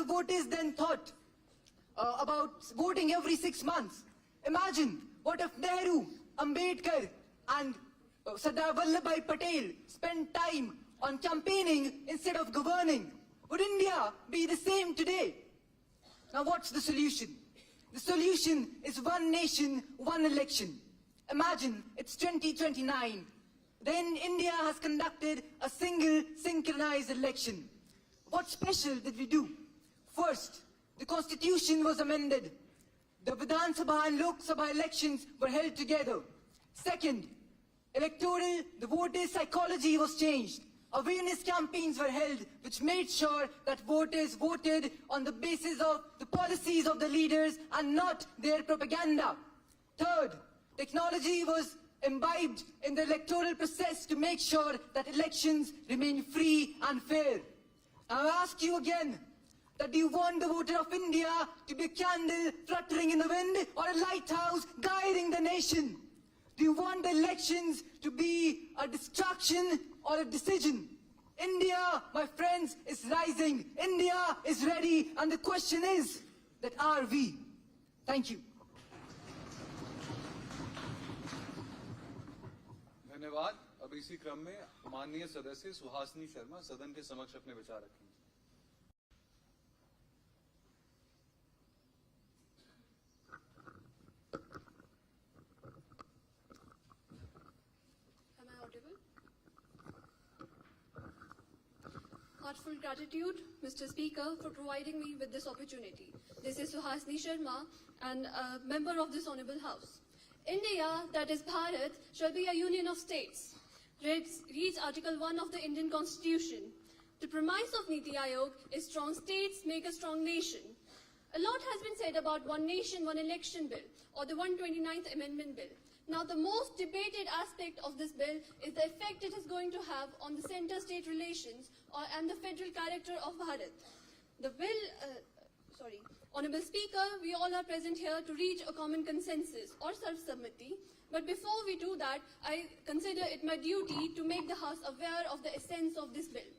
voters then thought about voting every 6 months? Imagine, what if Nehru, Ambedkar and Sardar Vallabhbhai Patel spent time on campaigning instead of governing? Would India be the same today? Now what's the solution? The solution is one nation, one election. Imagine it's 2029. Then India has conducted a single synchronized election. What special did we do? First, the constitution was amended. The Vidhan Sabha and Lok Sabha elections were held together. Second, electoral, the voter psychology was changed. Awareness campaigns were held which made sure that voters voted on the basis of the policies of the leaders and not their propaganda. Third, technology was imbibed in the electoral process to make sure that elections remain free and fair. I ask you again, that do you want the voter of India to be a candle fluttering in the wind or a lighthouse guiding the nation? Do you want the elections to be a distraction or a decision? India, my friends, is rising. India is ready. And the question is, that are we? Thank you. धन्यवाद। अब इसी क्रम में माननीय सदस्य सुहासिनी शर्मा सदन के समक्ष अपने विचार रखेंगे। Heartful gratitude, Mr. Speaker, for providing me with this opportunity. This is Suhasini Sharma and a member of this Honorable House. India, that is Bharat, shall be a union of states. Reads Article 1 of the Indian Constitution. The premise of Niti Aayog is strong states make a strong nation. A lot has been said about One Nation, One Election Bill or the 129th Amendment Bill. Now, the most debated aspect of this bill is the effect it is going to have on the center-state relations and the federal character of Bharat. The bill, Honorable Speaker, we all are present here to reach a common consensus or self-submity. But before we do that, I consider it my duty to make the House aware of the essence of this bill.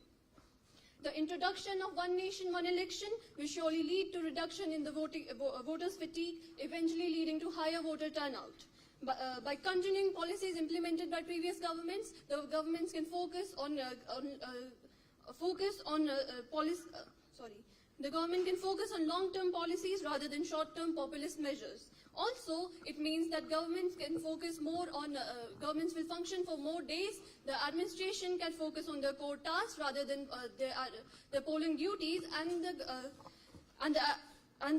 The introduction of One Nation, One Election will surely lead to reduction in the voters' fatigue, eventually leading to higher voter turnout. By continuing policies implemented by previous governments, the governments can focus on the government can focus on long-term policies rather than short-term populist measures. Also, it means that governments can focus more on governments will function for more days. The administration can focus on their core tasks rather than their polling duties, and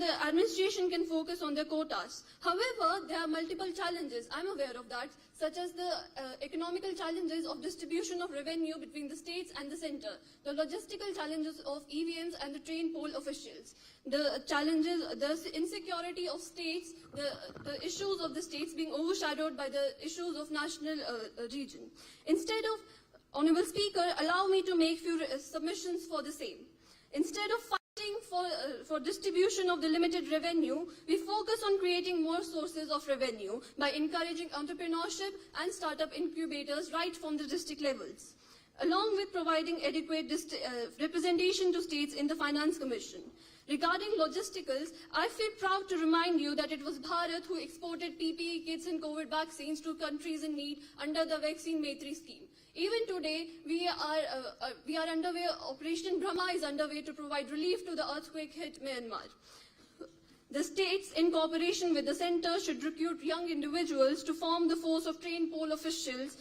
the administration can focus on their core tasks. However, there are multiple challenges, I'm aware of that, such as the economical challenges of distribution of revenue between the states and the center, the logistical challenges of EVMs and the trained poll officials, the challenges, the insecurity of states, the issues of the states being overshadowed by the issues of national region. Instead of, Honorable Speaker, allow me to make few submissions for the same. Instead of fighting for distribution of the limited revenue, we focus on creating more sources of revenue by encouraging entrepreneurship and startup incubators right from the district levels, along with providing adequate representation to states in the Finance Commission. Regarding logisticals, I feel proud to remind you that it was Bharat who exported PPE kits and COVID vaccines to countries in need under the Vaccine Maitri scheme. Even today, we are underway, Operation Brahma is underway to provide relief to the earthquake-hit Myanmar. The states, in cooperation with the center, should recruit young individuals to form the force of trained poll officials,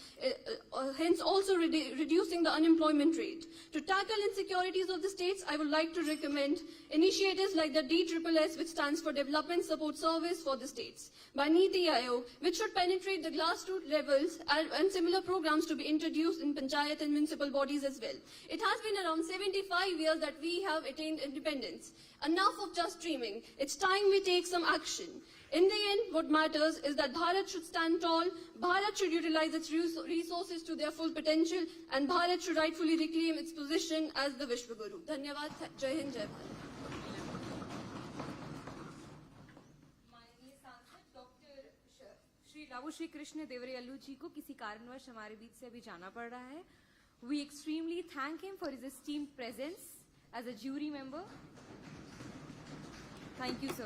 hence also reducing the unemployment rate. To tackle insecurities of the states, I would like to recommend initiatives like the DSSS, which stands for Development Support Service for the States, by Niti Aayog, which should penetrate the grassroots levels, and similar programs to be introduced in panchayat and municipal bodies as well. It has been around 75 years that we have attained independence. Enough of just dreaming. It's time we take some action. In the end, what matters is that Bharat should stand tall, Bharat should utilize its resources to their full potential, and Bharat should rightfully reclaim its position as the Vishwaguru. Dhanyavad, Jai Hind, Jai Bharat. माननीय सांसद doctor Shri रावू श्री कृष्ण देवरियालू जी को किसी कारणवश हमारे बीच से अभी जाना पड़ रहा है। We extremely thank him for his esteemed presence as a jury member. Thank you, sir.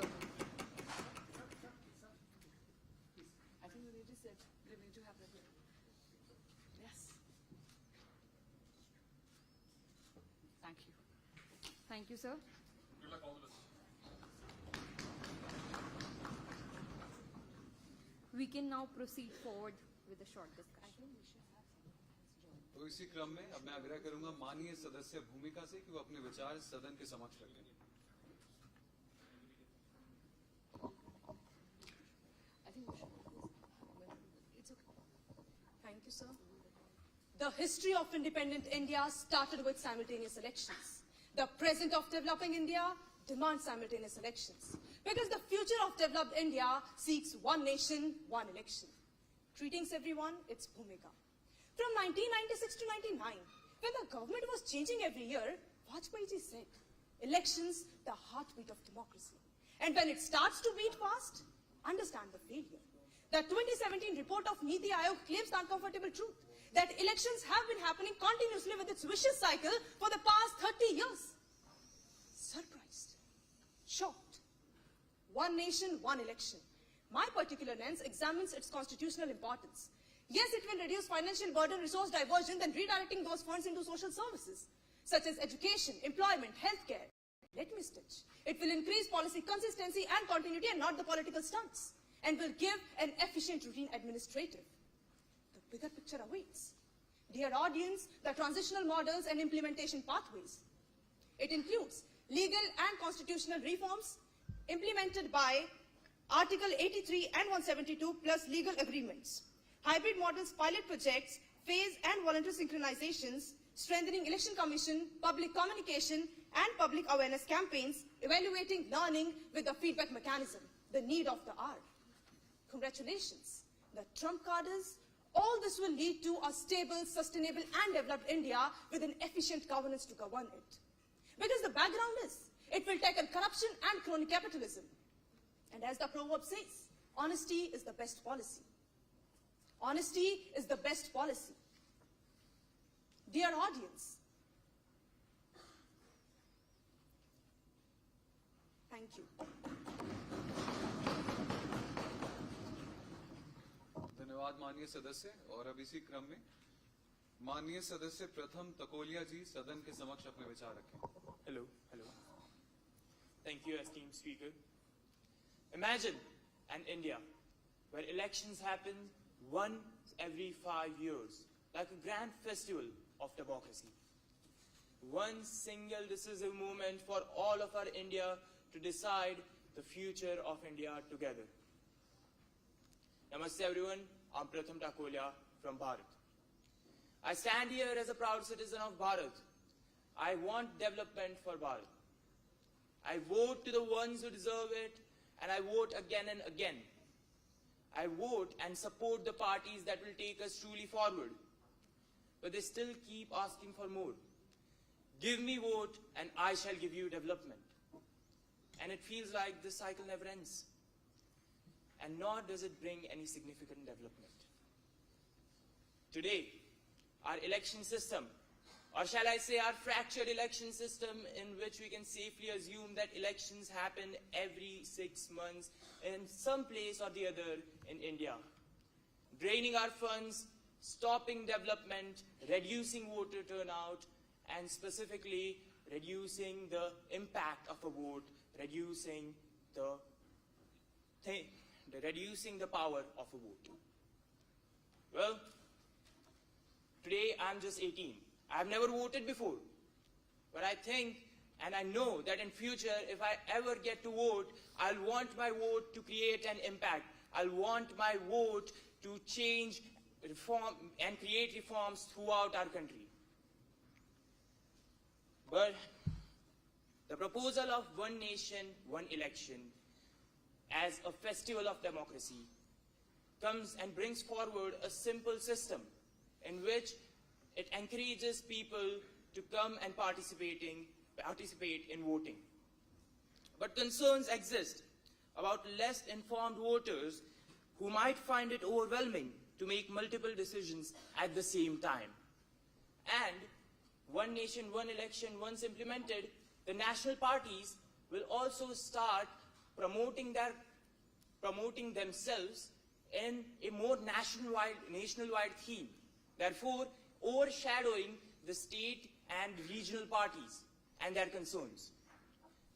I think the lady said they need to have that. Yes. Thank you. Thank you, sir. Good luck, all of us. We can now proceed forward with a short discussion. तो इसी क्रम में अब मैं आग्रह करूंगा माननीय सदस्य भूमिका से कि वो अपने विचार सदन के समक्ष रखें। I think we should. It's okay. Thank you, sir. The history of independent India started with simultaneous elections. The present of developing India demands simultaneous elections because the future of developed India seeks one nation, one election. Greetings, everyone. It's Bhumika. From 1996 to 99, when the government was changing every year, Vajpayee said, elections, the heartbeat of democracy. And when it starts to beat fast, understand the failure. The 2017 report of Niti Aayog claims the uncomfortable truth that elections have been happening continuously with its vicious cycle for the past 30 years. Surprised, shocked. One nation, one election. My particular lens examines its constitutional importance. Yes, it will reduce financial burden, resource diversion, then redirecting those funds into social services, such as education, employment, healthcare. Let me stitch. It will increase policy consistency and continuity and not the political stunts, and will give an efficient routine administrative. The bigger picture awaits. Dear audience, the transitional models and implementation pathways. It includes legal and constitutional reforms implemented by Article 83 and 172 plus legal agreements. Hybrid models, pilot projects, phase and voluntary synchronizations, strengthening election commission, public communication and public awareness campaigns, evaluating learning with the feedback mechanism, the need of the hour. Congratulations. The trump card is, all this will lead to a stable, sustainable and developed India with an efficient governance to govern it. Because the background is, it will tackle corruption and crony capitalism. And as the proverb says, honesty is the best policy. Honesty is the best policy. Dear audience, thank you. धन्यवाद माननीय सदस्य और अब इसी क्रम में माननीय सदस्य प्रथम तकोलिया जी सदन के समक्ष अपने विचार रखें। Hello. Thank you, esteemed speaker. Imagine an India where elections happen once every 5 years, like a grand festival of democracy. One single decisive moment for all of our India to decide the future of India together. Namaste everyone, I'm Pratham Takolia from Bharat. I stand here as a proud citizen of Bharat. I want development for Bharat. I vote to the ones who deserve it, and I vote again and again. I vote and support the parties that will take us truly forward. But they still keep asking for more. Give me vote and I shall give you development. And it feels like this cycle never ends. And nor does it bring any significant development. Today, our election system, or shall I say our fractured election system, in which we can safely assume that elections happen every 6 months in some place or the other in India, draining our funds, stopping development, reducing voter turnout, and specifically reducing the impact of a vote, reducing the power of a vote. Well, today I'm just 18. I've never voted before, but I think and I know that in future, if I ever get to vote, I'll want my vote to create an impact. I'll want my vote to change, reform, and create reforms throughout our country. But the proposal of one nation, one election as a festival of democracy comes and brings forward a simple system in which it encourages people to come and participate in voting. But concerns exist about less informed voters who might find it overwhelming to make multiple decisions at the same time. And one nation, one election, once implemented, the national parties will also start promoting themselves in a more nationwide theme, therefore overshadowing the state and regional parties and their concerns.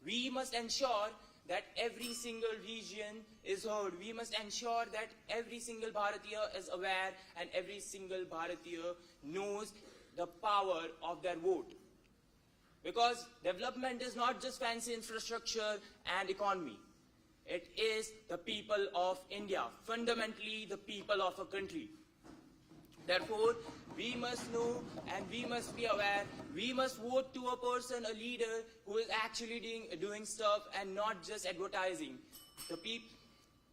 We must ensure that every single region is heard. We must ensure that every single Bharatiya is aware and every single Bharatiya knows the power of their vote. Because development is not just fancy infrastructure and economy. It is the people of India, fundamentally the people of a country. Therefore, we must know and we must be aware. We must vote to a person, a leader who is actually doing stuff and not just advertising. The people.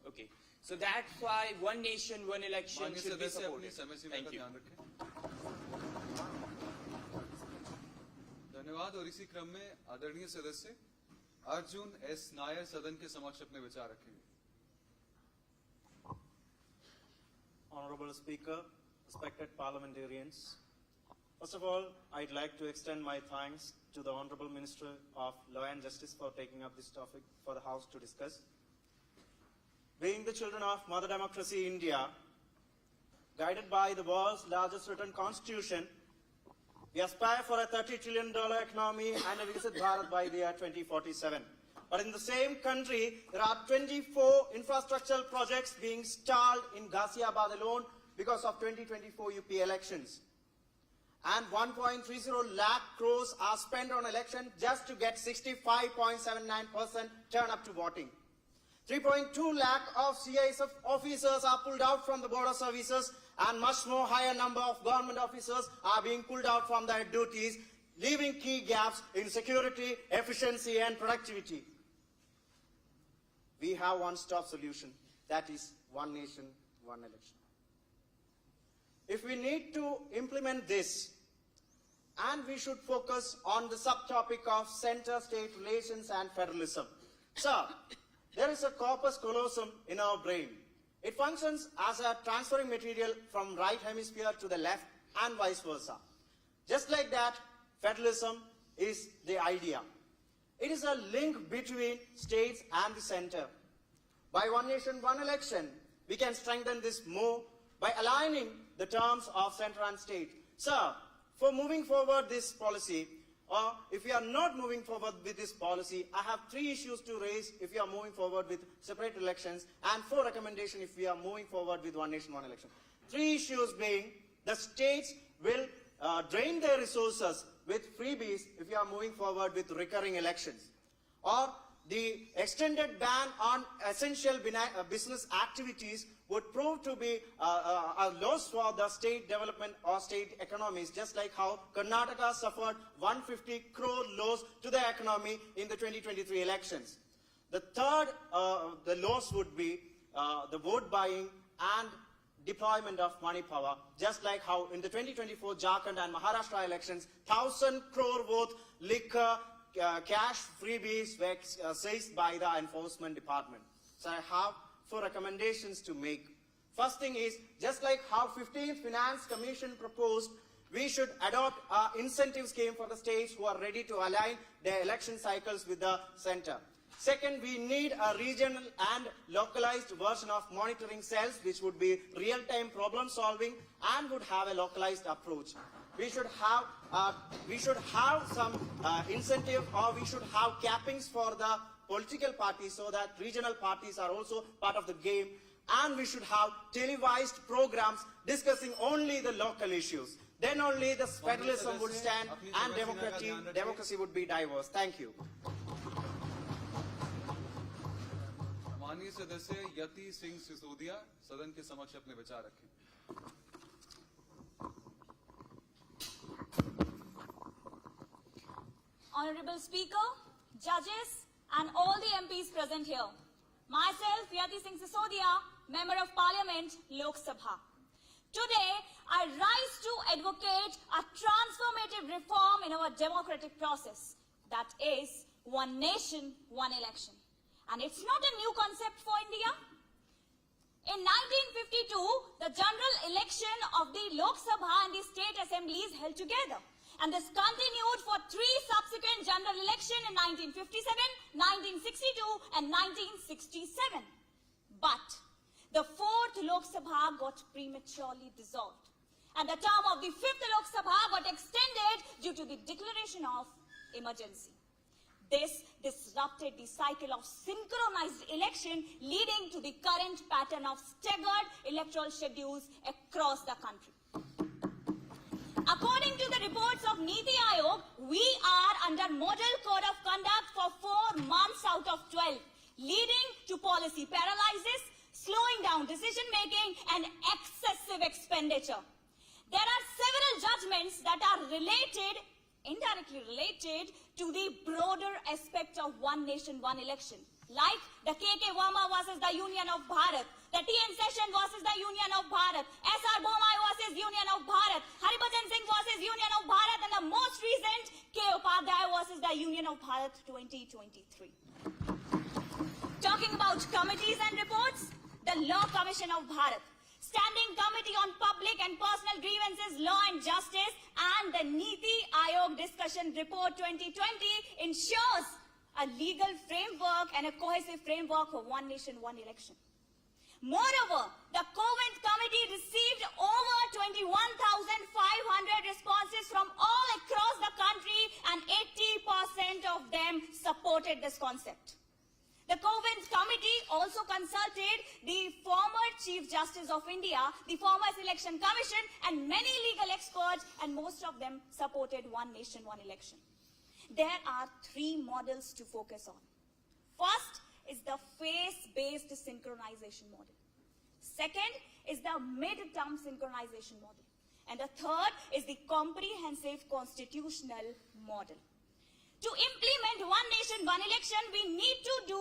Okay. So that's why one nation, one election should be supported. Thank you. धन्यवाद। और इसी क्रम में आदरणीय सदस्य Arjun S Nair सदन के समक्ष अपने विचार रखेंगे। Honorable Speaker, respected parliamentarians, first of all, I'd like to extend my thanks to the Honorable Minister of Law and Justice for taking up this topic for the House to discuss. Being the children of Mother Democracy India, guided by the world's largest written constitution, we aspire for a $30 trillion economy and a Viksit Bharat by the year 2047. But in the same country, there are 24 infrastructural projects being stalled in Ghaziabad alone because of 2024 UP elections. And 1.30 lakh crores are spent on election just to get 65.79% turn up to voting. 3.2 lakh of CISF officers are pulled out from the border services, and much more higher number of government officers are being pulled out from their duties, leaving key gaps in security, efficiency and productivity. We have one-stop solution, that is one nation, one election. If we need to implement this, and we should focus on the subtopic of center-state relations and federalism. Sir, there is a corpus callosum in our brain. It functions as a transferring material from right hemisphere to the left and vice versa. Just like that, federalism is the idea. It is a link between states and the center. By one nation, one election, we can strengthen this more by aligning the terms of center and state. Sir, for moving forward this policy, or if we are not moving forward with this policy, I have 3 issues to raise if we are moving forward with separate elections, and 4 recommendations if we are moving forward with one nation, one election. 3 issues being, the states will drain their resources with freebies if we are moving forward with recurring elections. Or the extended ban on essential business activities would prove to be a loss for the state development or state economies, just like how Karnataka suffered 150 crore loss to the economy in the 2023 elections. The third, the loss would be the vote buying and deployment of money power, just like how in the 2024 Jharkhand and Maharashtra elections, 1,000 crore worth liquor, cash freebies were seized by the enforcement department. So I have 4 recommendations to make. First thing is, just like how 15th Finance Commission proposed, we should adopt an incentive scheme for the states who are ready to align their election cycles with the center. Second, we need a regional and localized version of monitoring cells, which would be real-time problem solving and would have a localized approach. We should have some incentive, or we should have cappings for the political parties so that regional parties are also part of the game, and we should have televised programs discussing only the local issues. Then only the federalism would stand and democracy would be diverse. Thank you. माननीय सदस्य यति सिंह सिसोदिया सदन के समक्ष अपने विचार रखें। Honorable Speaker, judges and all the MPs present here. Myself, Yati Singh Sisodia, Member of Parliament, Lok Sabha. Today, I rise to advocate a transformative reform in our democratic process. That is, one nation, one election. And it's not a new concept for India. In 1952, the general election of the Lok Sabha and the state assemblies held together. And this continued for 3 subsequent general elections in 1957, 1962 and 1967. But the 4th Lok Sabha got prematurely dissolved. And the term of the 5th Lok Sabha got extended due to the declaration of emergency. This disrupted the cycle of synchronized election, leading to the current pattern of staggered electoral schedules across the country. According to the reports of Niti Aayog, we are under model code of conduct for 4 months out of 12, leading to policy paralysis, slowing down decision-making and excessive expenditure. There are several judgments that are indirectly related to the broader aspect of one nation, one election, like the K.K. Verma versus the Union of Bharat, the T.N. Session versus the Union of Bharat, S.R. Bomai versus Union of Bharat, Haribhajan Singh versus Union of Bharat, and the most recent K. Upadhyay versus the Union of Bharat 2023. Talking about committees and reports, the Law Commission of Bharat, Standing Committee on Public and Personal Grievances, Law and Justice, and the Niti Aayog Discussion Report 2020 ensures a legal framework and a cohesive framework for one nation, one election. Moreover, the Covent Committee received over 21,500 responses from all across the country, and 80% of them supported this concept. The Covent Committee also consulted the former Chief Justice of India, the former Selection Commission, and many legal experts, and most of them supported one nation, one election. There are 3 models to focus on. First is the phase-based synchronization model. Second is the mid-term synchronization model. And the third is the comprehensive constitutional model. To implement one nation, one election, we need to do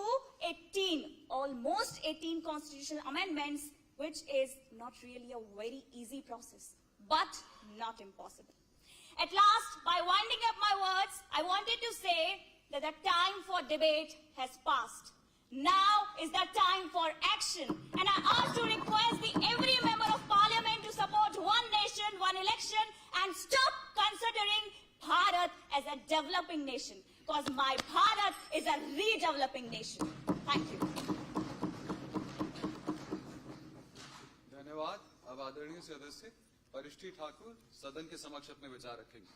almost 18 constitutional amendments, which is not really a very easy process, but not impossible. At last, by winding up my words, I wanted to say that the time for debate has passed. Now is the time for action, and I ask to request every member of parliament to support one nation, one election, and stop considering Bharat as a developing nation, because my Bharat is a redeveloping nation. Thank you. धन्यवाद। अब आदरणीय सदस्य परिष्ठी ठाकुर सदन के समक्ष अपने विचार रखेंगे।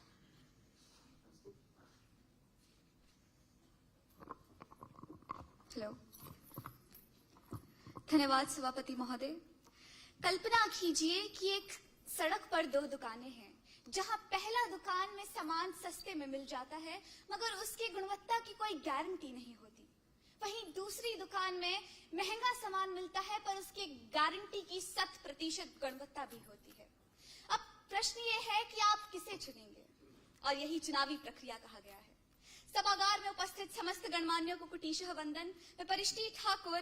हेलो, धन्यवाद सभापति महोदय। कल्पना कीजिए कि एक सड़क पर 2 दुकानें हैं, जहां पहला दुकान में सामान सस्ते में मिल जाता है, मगर उसकी गुणवत्ता की कोई गारंटी नहीं होती। वहीं दूसरी दुकान में महंगा सामान मिलता है, पर उसकी गारंटी की 100% गुणवत्ता भी होती है। अब प्रश्न ये है कि आप किसे चुनेंगे, और यही चुनावी प्रक्रिया कहा गया है। सभागार में उपस्थित समस्त गणमान्यों को कुटीशः वंदन। मैं परिष्ठी ठाकुर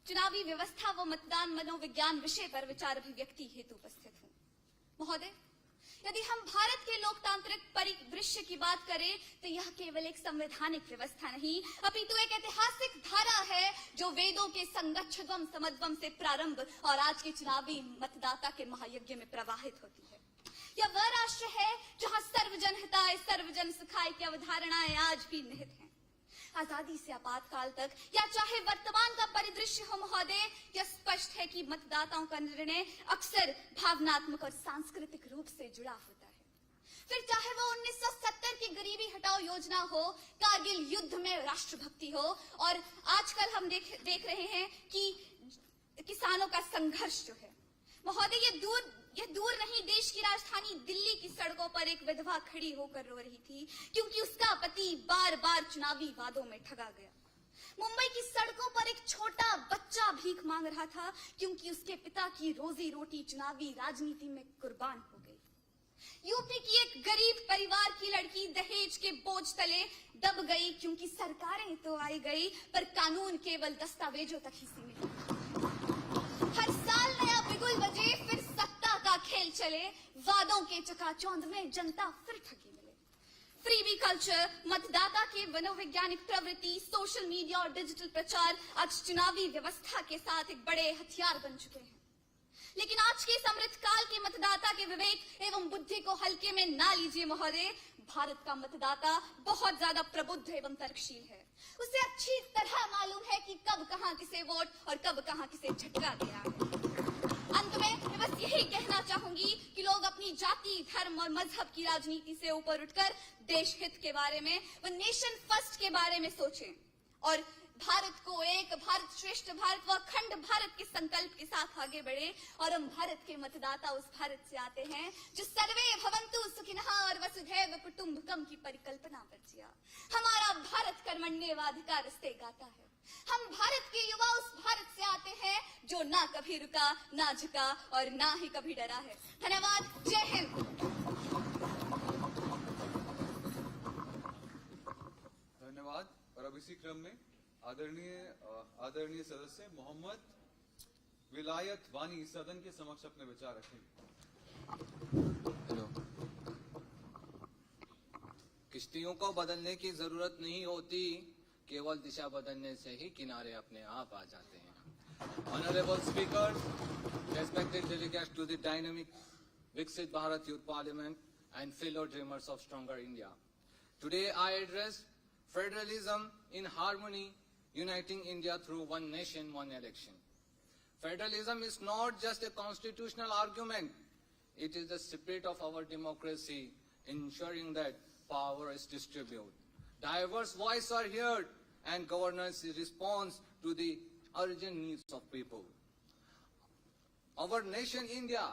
चुनावी व्यवस्था व मतदान मनोविज्ञान विषय पर विचार अभिव्यक्ति हेतु उपस्थित हूँ। महोदय, यदि हम भारत के लोकतांत्रिक परिदृश्य की बात करें, तो यह केवल एक संवैधानिक व्यवस्था नहीं, अपितु एक ऐतिहासिक धारा है जो वेदों के संगच्छध्वम समध्वम से प्रारंभ और आज के चुनावी मतदाता के महायज्ञ में प्रवाहित होती है। यह वह राष्ट्र है जहां सर्वजन हिताय सर्वजन सुखाय की अवधारणाएं आज भी निहित हैं। आजादी से आपातकाल तक, या चाहे वर्तमान का परिदृश्य हो महोदय, यह स्पष्ट है कि मतदाताओं का निर्णय अक्सर भावनात्मक और सांस्कृतिक रूप से जुड़ा होता है। फिर चाहे वो 1970 की गरीबी हटाओ योजना हो, कारगिल युद्ध में राष्ट्रभक्ति हो, और आजकल हम देख रहे हैं कि किसानों का संघर्ष जो है महोदय, यह दूर नहीं, देश की राजधानी दिल्ली की सड़कों पर एक विधवा खड़ी होकर रो रही थी क्योंकि उसका पति बार बार चुनावी वादों में ठगा गया। मुंबई की सड़कों पर एक छोटा बच्चा भीख मांग रहा था क्योंकि उसके पिता की रोजी रोटी चुनावी राजनीति में कुर्बान हो गई। यूपी की एक गरीब परिवार की लड़की दहेज के बोझ तले दब गई क्योंकि सरकारें तो आई गई, पर कानून केवल दस्तावेजों तक ही सीमित। हर साल नया बिगुल बजे, फिर सत्ता का खेल चले, वादों के चकाचौंध में जनता फिर ठगी मिले। फ्रीबी कल्चर, मतदाता के मनोवैज्ञानिक प्रवृत्ति, सोशल मीडिया और डिजिटल प्रचार आज चुनावी व्यवस्था के साथ एक बड़े हथियार बन चुके हैं। लेकिन आज के समृद्ध काल के मतदाता के विवेक एवं बुद्धि को हल्के में ना लीजिए महोदय। भारत का मतदाता बहुत ज्यादा प्रबुद्ध एवं तर्कशील है। उसे अच्छी तरह मालूम है कि कब कहां किसे वोट और कब कहां किसे झटका दिया है। अंत में मैं बस यही कहना चाहूंगी कि लोग अपनी जाति, धर्म और मजहब की राजनीति से ऊपर उठकर देश हित के बारे में व नेशन फर्स्ट के बारे में सोचें और भारत को एक भारत श्रेष्ठ भारत व अखंड भारत के संकल्प के साथ आगे बढ़े। और हम भारत के मतदाता उस भारत से आते हैं जो सर्वे भवन्तु सुखिनः और वसुधैव कुटुम्बकम की परिकल्पना पर जिया। हमारा भारत कर्मण्येवाधिकारस्ते गाता है। हम भारत के युवा उस भारत से आते हैं जो ना कभी रुका, ना झुका और ना ही कभी डरा है। धन्यवाद। जय हिंद। धन्यवाद। और अब इसी क्रम में आदरणीय सदस्य मोहम्मद विलायत वानी सदन के समक्ष अपने विचार रखेंगे। हेलो। किश्तियों को बदलने की जरूरत नहीं होती, केवल दिशा बदलने से ही किनारे अपने आप आ जाते हैं। Honorable speakers, respected delegates to the dynamic Viksit Bharat Youth Parliament and fellow dreamers of stronger India. Today I address Federalism in harmony, uniting India through one nation, one election. Federalism is not just a constitutional argument. It is the spirit of our democracy, ensuring that power is distributed. Diverse voices are heard and governance responds to the urgent needs of people. Our nation, India,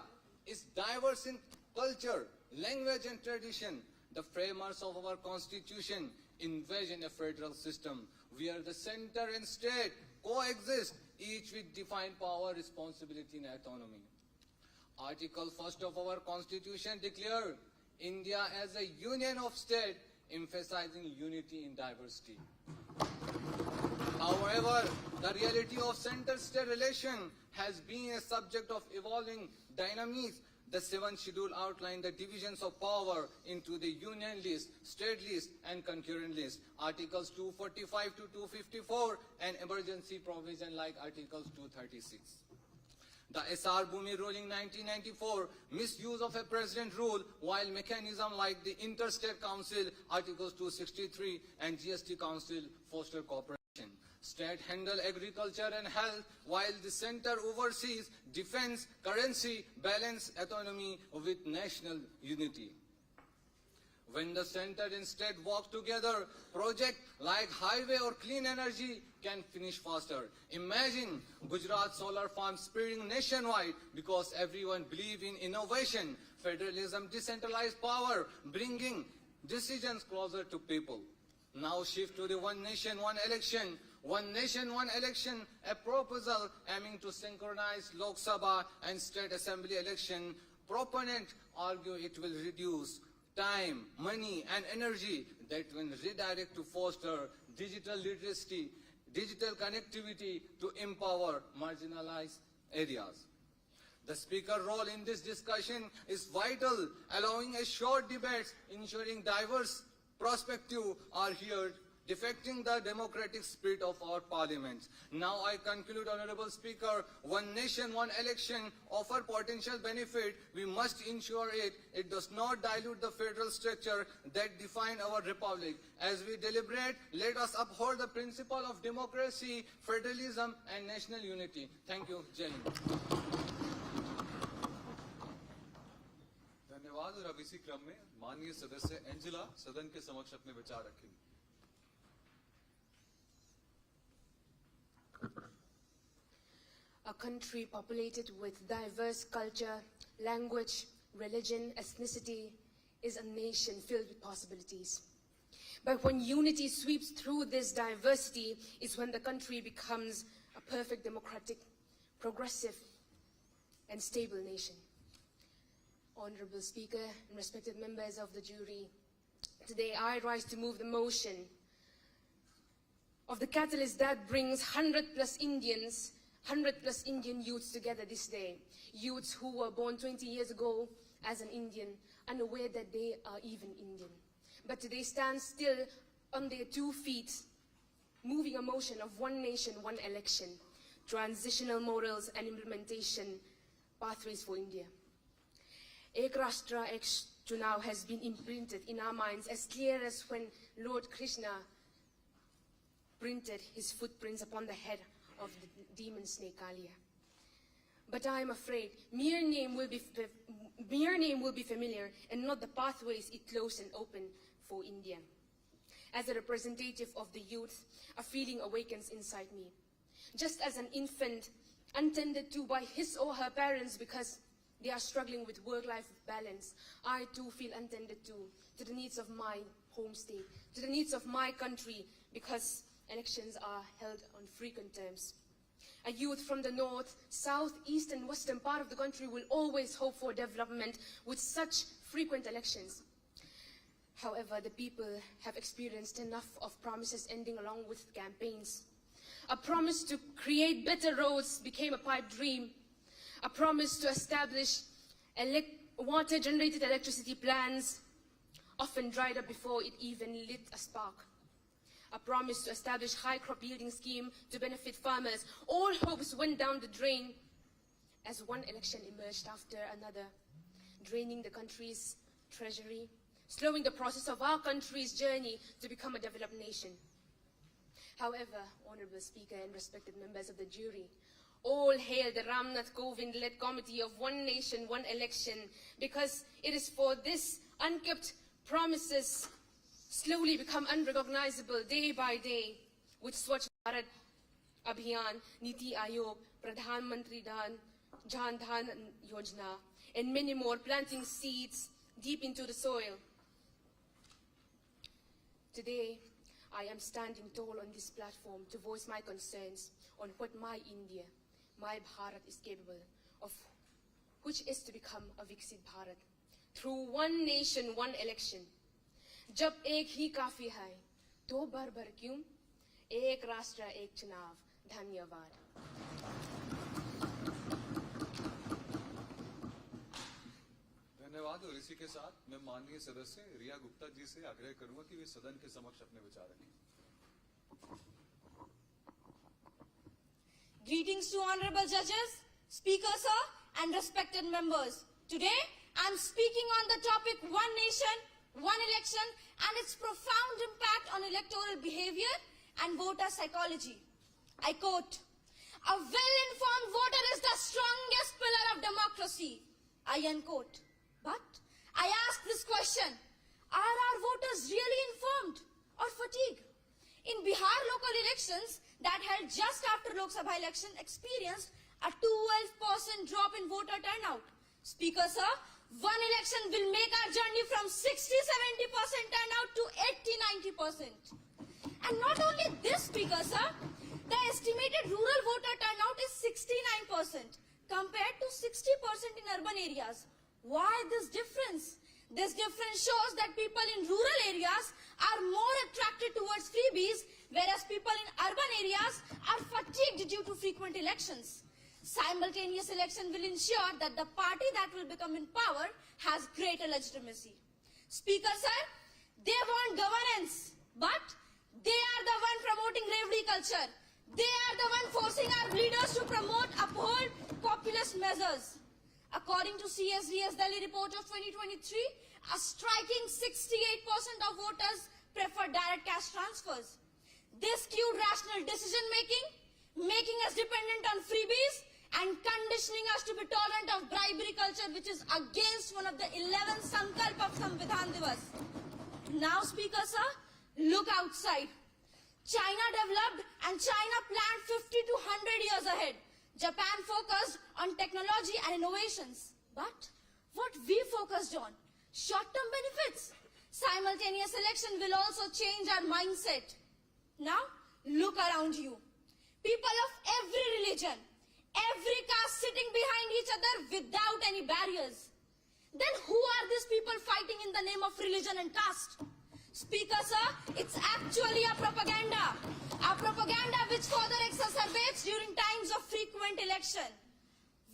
is diverse in culture, language and tradition. The framers of our constitution envision a federal system where the center and state coexist, each with defined power, responsibility and autonomy. Article 1st of our constitution declares India as a union of states, emphasizing unity in diversity. However, the reality of center-state relation has been a subject of evolving dynamics. The 7th schedule outlined the divisions of power into the union list, state list, and concurrent list. Articles 245 to 254 and emergency provision like Articles 236. The SR Bhumi ruling 1994, misuse of a president rule, while mechanism like the Interstate Council, Articles 263, and GST Council foster cooperation. State handle agriculture and health, while the center oversees defense, currency, balance, autonomy with national unity. When the center and state work together, projects like highway or clean energy can finish faster. Imagine Gujarat solar farm spreading nationwide because everyone believes in innovation. Federalism, decentralized power, bringing decisions closer to people. Now shift to the one nation, one election. One nation, one election, a proposal aiming to synchronize Lok Sabha and state assembly election. Proponents argue it will reduce time, money and energy that will redirect to foster digital literacy, digital connectivity to empower marginalized areas. The speaker's role in this discussion is vital, allowing a short debate, ensuring diverse perspectives are heard, defecting the democratic spirit of our parliaments. Now I conclude, Honorable Speaker, one nation, one election offer potential benefit. We must ensure it does not dilute the federal structure that define our republic. As we deliberate, let us uphold the principle of democracy, federalism and national unity. Thank you. Jai Hind. धन्यवाद। और अब इसी क्रम में माननीय सदस्य Angela सदन के समक्ष अपने विचार रखेंगे। A country populated with diverse culture, language, religion, ethnicity is a nation filled with possibilities. But when unity sweeps through this diversity is when the country becomes a perfect democratic, progressive, and stable nation. Honorable Speaker and respected members of the jury, today I rise to move the motion of the catalyst that brings 100 plus Indian youths together this day. Youths who were born 20 years ago as an Indian, unaware that they are even Indian. but they stand still on their 2 feet, moving a motion of one nation, one election, transitional morals and implementation pathways for India. Ek Rashtra, Ek Chunav has been imprinted in our minds as clear as when Lord Krishna printed his footprints upon the head of the demon snake Kaliya. But I am afraid mere name will be familiar and not the pathways it closed and opened for India. As a representative of the youth, a feeling awakens inside me. Just as an infant untended to by his or her parents because they are struggling with work-life balance, I too feel untended to the needs of my home state, to the needs of my country, because elections are held on frequent terms. A youth from the north, south, east and western part of the country will always hope for development with such frequent elections. However, the people have experienced enough of promises ending along with campaigns. A promise to create better roads became a pipe dream. A promise to establish water-generated electricity plants often dried up before it even lit a spark. A promise to establish high crop yielding scheme to benefit farmers. All hopes went down the drain as one election emerged after another, draining the country's treasury, slowing the process of our country's journey to become a developed nation. However, Honorable Speaker and respected members of the jury, all hail the Ramnath Kovind-led committee of One Nation, One Election, because it is for this unkept promises slowly become unrecognizable day by day with Swachh Bharat Abhiyan, Niti Aayog, Pradhan Mantri Jan Dhan Yojana, and many more, planting seeds deep into the soil. Today, I am standing tall on this platform to voice my concerns on what my India, my Bharat is capable of, which is to become a Viksit Bharat through one nation, one election. जब एक ही काफी है, तो बार-बार क्यों? एक राष्ट्र, एक चुनाव. धन्यवाद. धन्यवाद. और इसी के साथ मैं माननीय सदस्य रिया गुप्ता जी से आग्रह करूंगा कि वे सदन के समक्ष अपने विचार रखें. Greetings to honorable judges, speaker sir, and respected members. Today, I'm speaking on the topic One Nation, One Election and its profound impact on electoral behavior and voter psychology. I quote, "A well-informed voter is the strongest pillar of democracy." I unquote. But I ask this question, are our voters really informed or fatigued? In Bihar local elections that held just after Lok Sabha election experienced a 12% drop in voter turnout. Speaker sir, one election will make our journey from 60-70% turnout to 80-90%. And not only this, Speaker sir, the estimated rural voter turnout is 69% compared to 60% in urban areas. Why this difference? This difference shows that people in rural areas are more attracted towards freebies, whereas people in urban areas are fatigued due to frequent elections. Simultaneous election will ensure that the party that will become in power has greater legitimacy. Speaker sir, they want governance, but they are the one promoting revelry culture. They are the one forcing our leaders to uphold populist measures. According to CSDS Delhi report of 2023, a striking 68% of voters prefer direct cash transfers. This skewed rational decision making us dependent on freebies and conditioning us to be tolerant of bribery culture, which is against one of the 11 Sankalp of Samvidhan Divas. Now, Speaker sir, look outside. China developed and China planned 50 to 100 years ahead. Japan focused on technology and innovations. But what we focused on? Short-term benefits. Simultaneous election will also change our mindset. Now, look around you. People of every religion, every caste sitting behind each other without any barriers. Then who are these people fighting in the name of religion and caste? Speaker sir, it's actually a propaganda which further exacerbates during times of frequent election.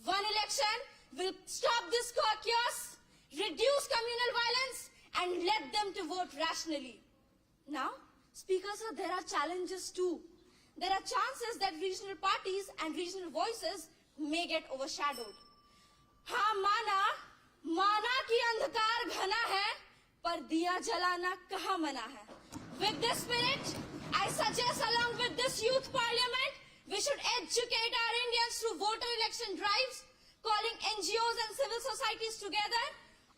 One election will stop this chaos, reduce communal violence and led them to vote rationally. Now, Speaker sir, there are challenges too. There are chances that regional parties and regional voices may get overshadowed. हाँ माना कि अंधकार घना है, पर दिया जलाना कहाँ मना है. With this spirit, I suggest along with this youth parliament, we should educate our Indians through voter election drives, calling NGOs and civil societies together,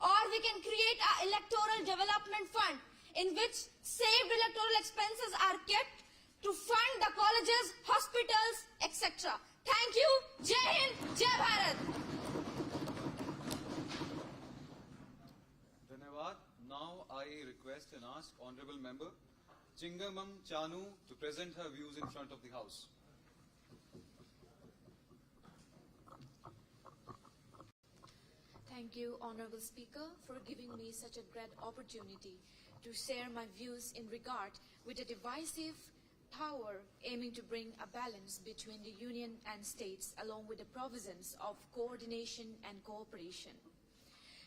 or we can create an electoral development fund in which saved electoral expenses are kept to fund the colleges, hospitals, etc. Thank you. Jai Hind, Jai Bharat. Dhanyavad. Now I request and ask Honorable Member Chingamam Chanu to present her views in front of the House. Thank you, Honorable Speaker, for giving me such a great opportunity to share my views in regard with a divisive power aiming to bring a balance between the Union and states along with the provisions of coordination and cooperation.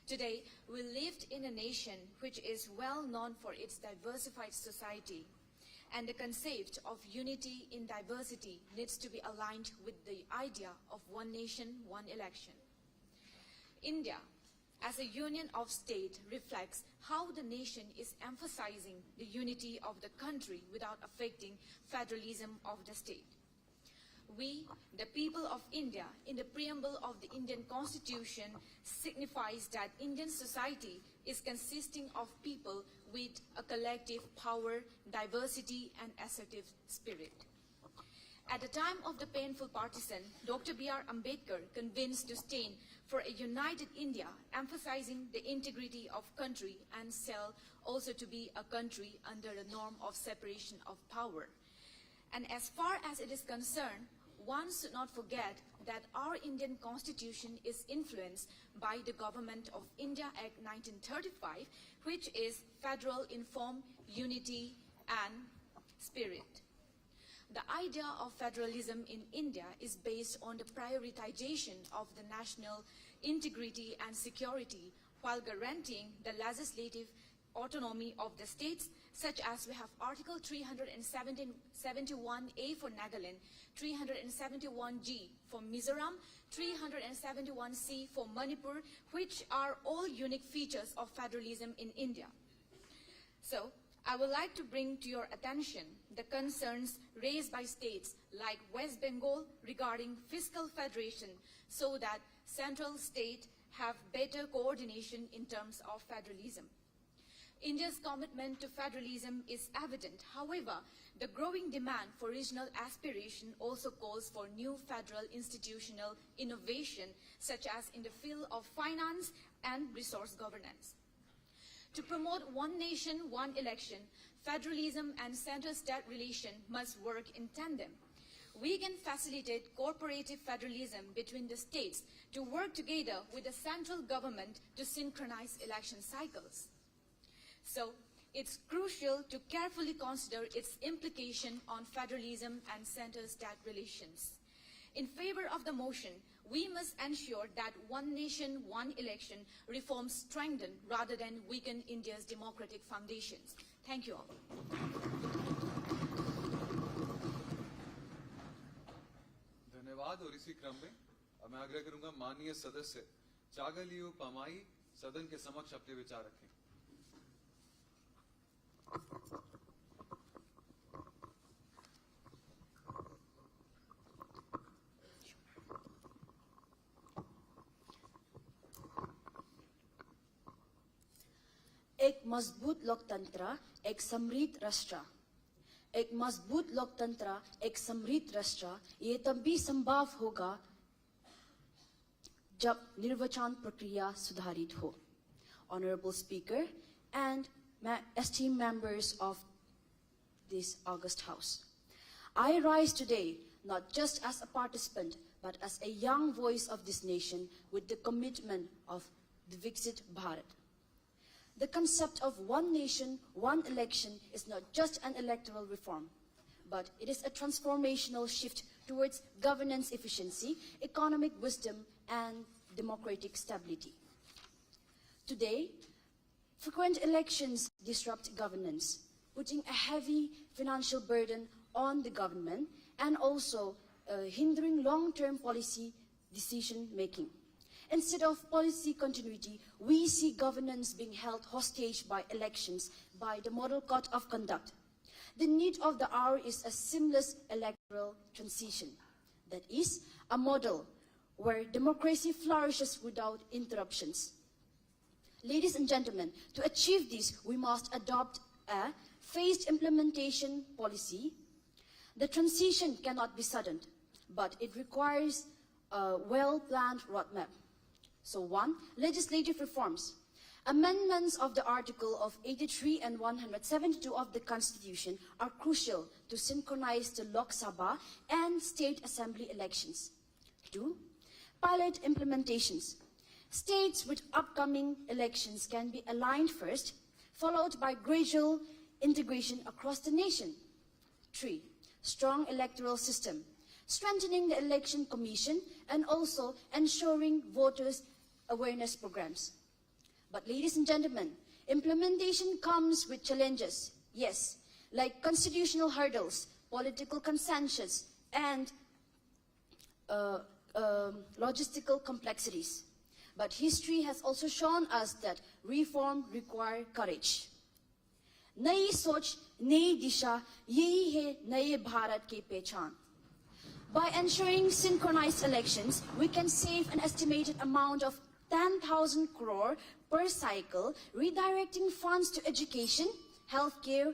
Today, we live in a nation which is well known for its diversified society, and the concept of unity in diversity needs to be aligned with the idea of one nation, one election. India, as a union of states, reflects how the nation is emphasizing the unity of the country without affecting federalism of the state. We, the people of India, in the preamble of the Indian Constitution, signifies that Indian society is consisting of people with a collective power, diversity, and assertive spirit. At the time of the painful partition, Dr. B.R. Ambedkar convinced to stand for a united India, emphasizing the integrity of country and shall also to be a country under a norm of separation of power. And as far as it is concerned, one should not forget that our Indian Constitution is influenced by the Government of India Act 1935, which is federal in form, unity, and spirit. The idea of federalism in India is based on the prioritization of the national integrity and security while guaranteeing the legislative autonomy of the states, such as we have Article 371A for Nagaland, 371G for Mizoram, 371C for Manipur, which are all unique features of federalism in India. So, I would like to bring to your attention the concerns raised by states like West Bengal regarding fiscal federation so that central states have better coordination in terms of federalism. India's commitment to federalism is evident. However, the growing demand for regional aspiration also calls for new federal institutional innovation, such as in the field of finance and resource governance. To promote one nation, one election, federalism and center-state relation must work in tandem. We can facilitate cooperative federalism between the states to work together with the central government to synchronize election cycles. So, it's crucial to carefully consider its implication on federalism and center-state relations. In favor of the motion, we must ensure that one nation, one election reforms strengthen rather than weaken India's democratic foundations. Thank you all. धन्यवाद। और इसी क्रम में अब मैं आग्रह करूंगा माननीय सदस्य चागलियो पमाई सदन के समक्ष अपने विचार रखें। एक मजबूत लोकतंत्र एक समृद्ध राष्ट्र, एक मजबूत लोकतंत्र एक समृद्ध राष्ट्र ये तब भी संभव होगा जब निर्वाचन प्रक्रिया सुधारित हो. Honorable Speaker and esteemed members of this august House, I rise today not just as a participant but as a young voice of this nation with the commitment of the Viksit Bharat. The concept of one nation, one election is not just an electoral reform, but it is a transformational shift towards governance efficiency, economic wisdom, and democratic stability. Today, Frequent elections disrupt governance, putting a heavy financial burden on the government and also hindering long-term policy decision-making. Instead of policy continuity, we see governance being held hostage by elections, by the model code of conduct. The need of the hour is a seamless electoral transition. That is, a model where democracy flourishes without interruptions. Ladies and gentlemen, to achieve this, we must adopt a phased implementation policy. The transition cannot be sudden, but it requires a well-planned roadmap. So 1, legislative reforms. Amendments of the Article of 83 and 172 of the Constitution are crucial to synchronize the Lok Sabha and State Assembly elections. 2, pilot implementations. States with upcoming elections can be aligned first, followed by gradual integration across the nation. 3, strong electoral system, strengthening the election commission and also ensuring voters' awareness programs. But ladies and gentlemen, implementation comes with challenges, yes, like constitutional hurdles, political consensus, and logistical complexities. But history has also shown us that reform requires courage. नई सोच, नई दिशा, यही है नए भारत की पहचान. By ensuring synchronized elections, we can save an estimated amount of 10,000 crore per cycle, redirecting funds to education, healthcare,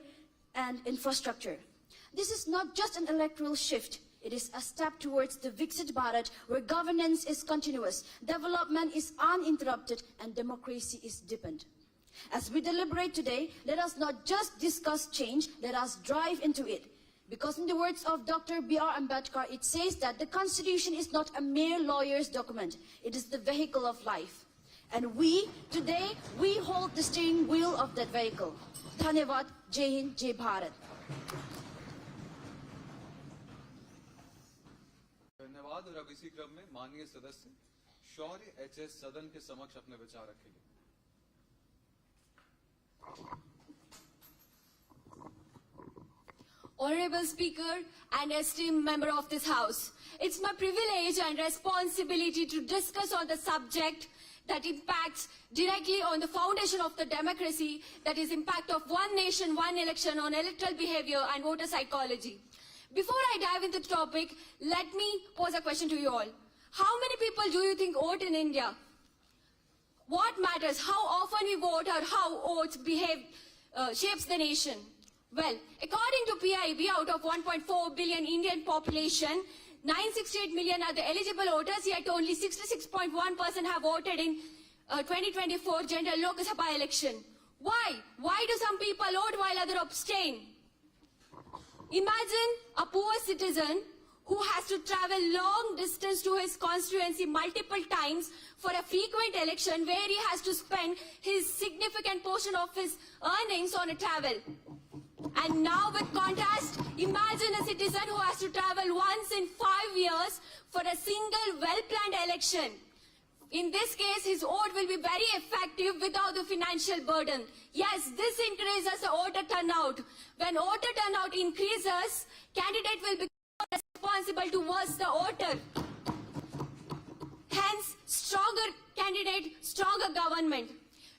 and infrastructure. This is not just an electoral shift. It is a step towards the Viksit Bharat, where governance is continuous, development is uninterrupted, and democracy is deepened. As we deliberate today, let us not just discuss change, let us drive into it. Because in the words of Dr. B.R. Ambedkar, it says that the Constitution is not a mere lawyer's document. It is the vehicle of life. And we, today, we hold the steering wheel of that vehicle. Dhanyavad, Jai Hind, Jai Bharat. धन्यवाद और अब इसी क्रम में माननीय सदस्य शौर्य HS सदन के समक्ष अपने विचार रखेंगे. Honorable Speaker and esteemed member of this House, it's my privilege and responsibility to discuss on the subject that impacts directly on the foundation of the democracy, that is impact of one nation, one election on electoral behavior and voter psychology. Before I dive into the topic, let me pose a question to you all. How many people do you think vote in India? What matters? How often we vote or how votes behave shapes the nation? Well, according to PIB, out of 1.4 billion Indian population, 968 million are the eligible voters, yet only 66.1% have voted in 2024 general Lok Sabha election. Why? Why do some people vote while others abstain? Imagine a poor citizen who has to travel long distance to his constituency multiple times for a frequent election where he has to spend his significant portion of his earnings on a travel. And now with contrast, imagine a citizen who has to travel once in 5 years for a single well-planned election. In this case, his vote will be very effective without the financial burden. Yes, this increases the voter turnout. When voter turnout increases, candidate will become responsible towards the voter. Hence, stronger candidate, stronger government.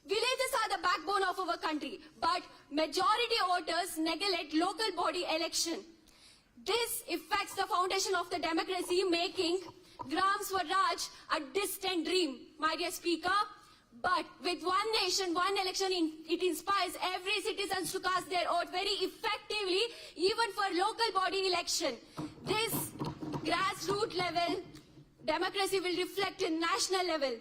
Villages are the backbone of our country, but majority voters neglect local body election. This affects the foundation of the democracy, making Gram Swaraj a distant dream, my dear Speaker. But with one nation, one election, it inspires every citizen to cast their vote very effectively, even for local body election. This grassroots level democracy will reflect in national level.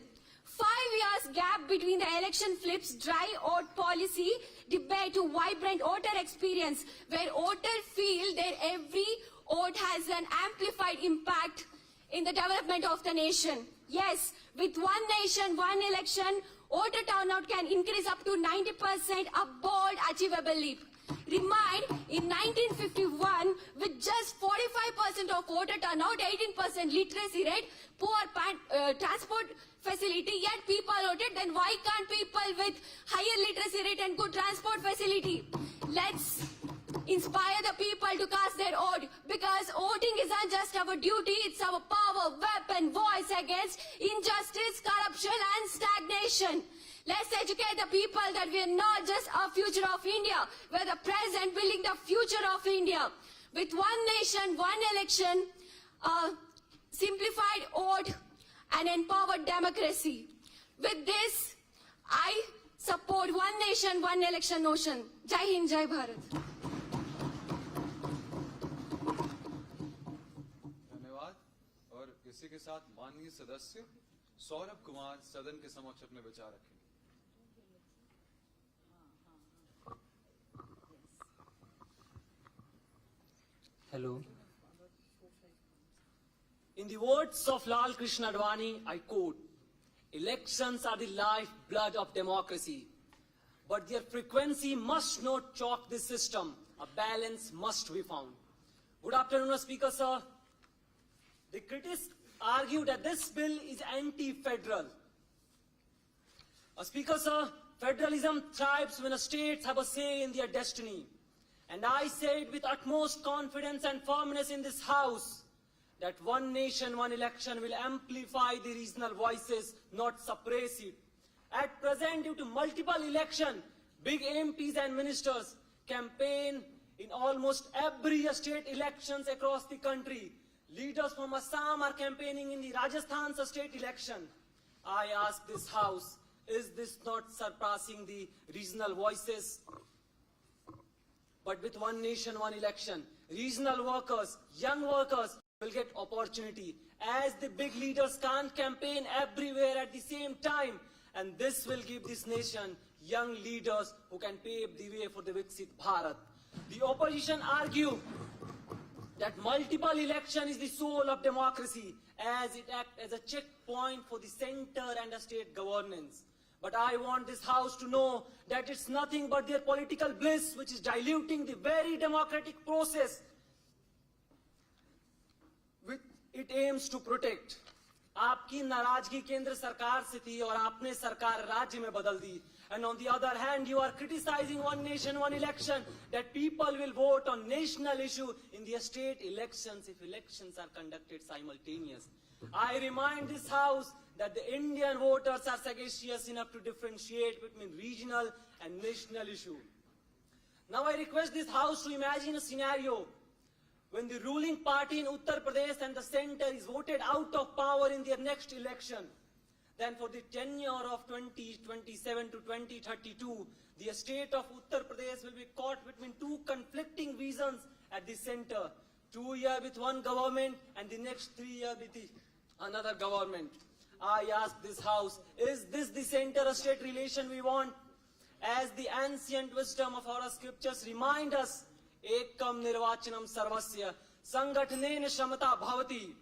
5 years gap between the election flips dry vote policy debate to vibrant voter experience, where voters feel that every vote has an amplified impact in the development of the nation. Yes, with one nation, one election, voter turnout can increase up to 90%, a bold, achievable leap. remind in 1951 with just 45% of voter turnout, 18% literacy rate, poor transport facility, yet people voted. Then why can't people with higher literacy rate and good transport facility? Let's inspire the people to cast their vote, because voting isn't just our duty, it's our power, weapon, voice against injustice, corruption and stagnation. Let's educate the people that we are not just a future of India, we're the present building the future of India. With one nation, one election, simplified vote and empowered democracy. With this, I support one nation, one election notion. Jai Hind, Jai Bharat. धन्यवाद। और इसी के साथ माननीय सदस्य सौरभ कुमार सदन के समक्ष अपने विचार रखेंगे। Hello. In the words of Lal Krishna Advani, I quote, "Elections are the lifeblood of democracy, but their frequency must not choke the system. A balance must be found." Good afternoon, Speaker, sir. The critics argue that this bill is anti-federal. Speaker, sir, federalism thrives when states have a say in their destiny. And I say it with utmost confidence and firmness in this House that one nation, one election will amplify the regional voices, not suppress it. At present, due to multiple elections, big MPs and ministers campaign in almost every state elections across the country. Leaders from Assam are campaigning in the Rajasthan state election. I ask this House, is this not surpassing the regional voices? But with one nation, one election, regional workers, young workers will get opportunity, as the big leaders can't campaign everywhere at the same time. And this will give this nation young leaders who can pave the way for the Viksit Bharat. The opposition argue that multiple election is the soul of democracy, as it acts as a checkpoint for the center and the state governance. But I want this House to know that it's nothing but their political bliss which is diluting the very democratic process which it aims to protect. आपकी नाराजगी केंद्र सरकार से थी और आपने सरकार राज्य में बदल दी. And on the other hand, you are criticizing one nation, one election, that people will vote on national issue in the state elections if elections are conducted simultaneous. I remind this House that the Indian voters are sagacious enough to differentiate between regional and national issue. Now I request this House to imagine a scenario when the ruling party in Uttar Pradesh and the center is voted out of power in their next election. Then for the tenure of 2027 to 2032, the state of Uttar Pradesh will be caught between two conflicting visions at the center. 2 years with one government and the next 3 years with another government. I ask this House, is this the center-state relation we want? As the ancient wisdom of our scriptures remind us, Ekam nirvachanam sarvasya, sangathanen shamata bhavati.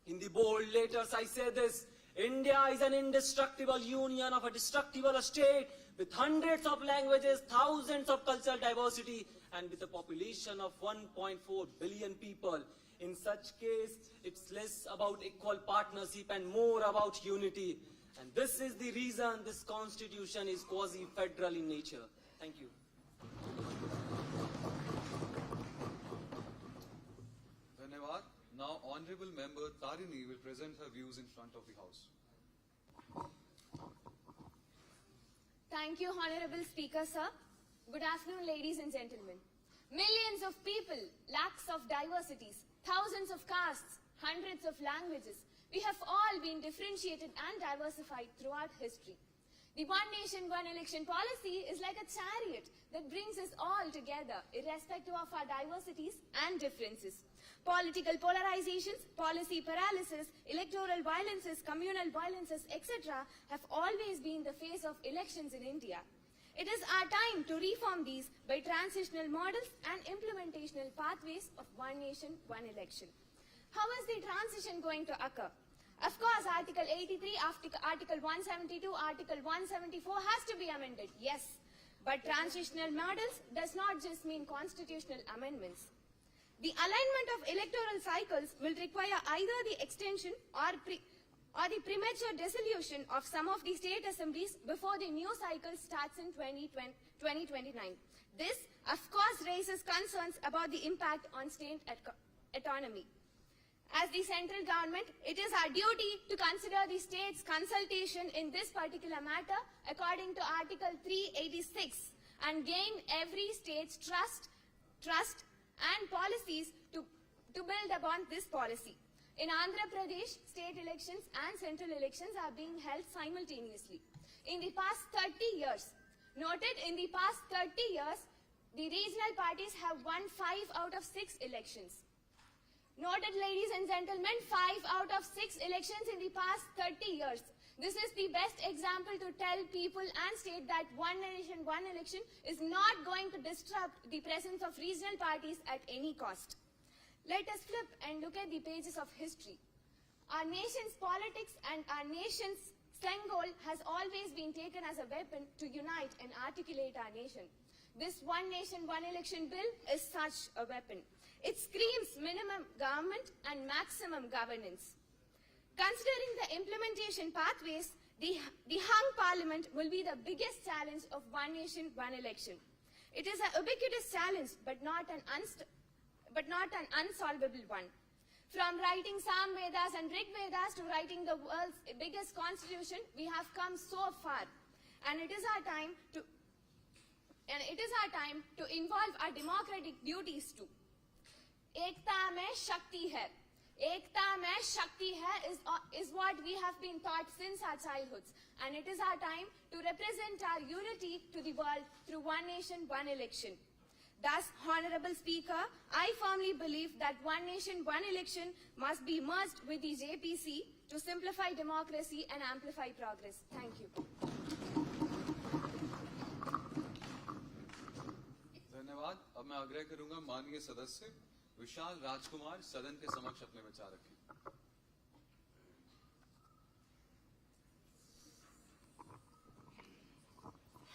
In the bold letters I say this, India is an indestructible union of a destructible state with hundreds of languages, thousands of cultural diversity, and with a population of 1.4 billion people. In such case, it's less about equal partnership and more about unity. And this is the reason this constitution is quasi-federal in nature. Thank you. धन्यवाद। Now, Honorable Member Tarini will present her views in front of the House. Thank you, Honorable Speaker, sir. Good afternoon, ladies and gentlemen. Millions of people, lakhs of diversities, thousands of castes, hundreds of languages. We have all been differentiated and diversified throughout history. The one nation, one election policy is like a chariot that brings us all together, irrespective of our diversities and differences. Political polarizations, policy paralysis, electoral violences, communal violences, etc. have always been the face of elections in India. It is our time to reform these by transitional models and implementational pathways of one nation, one election. How is the transition going to occur? Of course, Article 83, Article 172, Article 174 has to be amended, yes. But transitional models does not just mean constitutional amendments. The alignment of electoral cycles will require either the extension or the premature dissolution of some of the state assemblies before the new cycle starts in 2029. This, of course, raises concerns about the impact on state autonomy. As the central government, it is our duty to consider the state's consultation in this particular matter according to Article 386 and gain every state's trust and policies to build upon this policy. In Andhra Pradesh, state elections and central elections are being held simultaneously. In the past 30 years, the regional parties have won 5 out of 6 elections. Noted, ladies and gentlemen, 5 out of 6 elections in the past 30 years. This is the best example to tell people and state that one nation, one election is not going to disrupt the presence of regional parties at any cost. Let us flip and look at the pages of history. Our nation's politics and our nation's strength goal has always been taken as a weapon to unite and articulate our nation. This one nation, one election bill is such a weapon. It screams minimum government and maximum governance. Considering the implementation pathways, the hung parliament will be the biggest challenge of one nation, one election. It is an ubiquitous challenge, but not an unsolvable one. From writing Sam Vedas and Rig Vedas to writing the world's biggest constitution, we have come so far. And it is our time to involve our democratic duties too. Ekta mein Shakti hai. Ekta mein Shakti hai is what we have been taught since our childhoods. And it is our time to represent our unity to the world through one nation, one election. Thus, Honorable Speaker, I firmly believe that one nation, one election must be merged with the JPC to simplify democracy and amplify progress. Thank you. धन्यवाद। अब मैं आग्रह करूंगा माननीय सदस्य विशाल राजकुमार सदन के समक्ष अपने विचार रखें।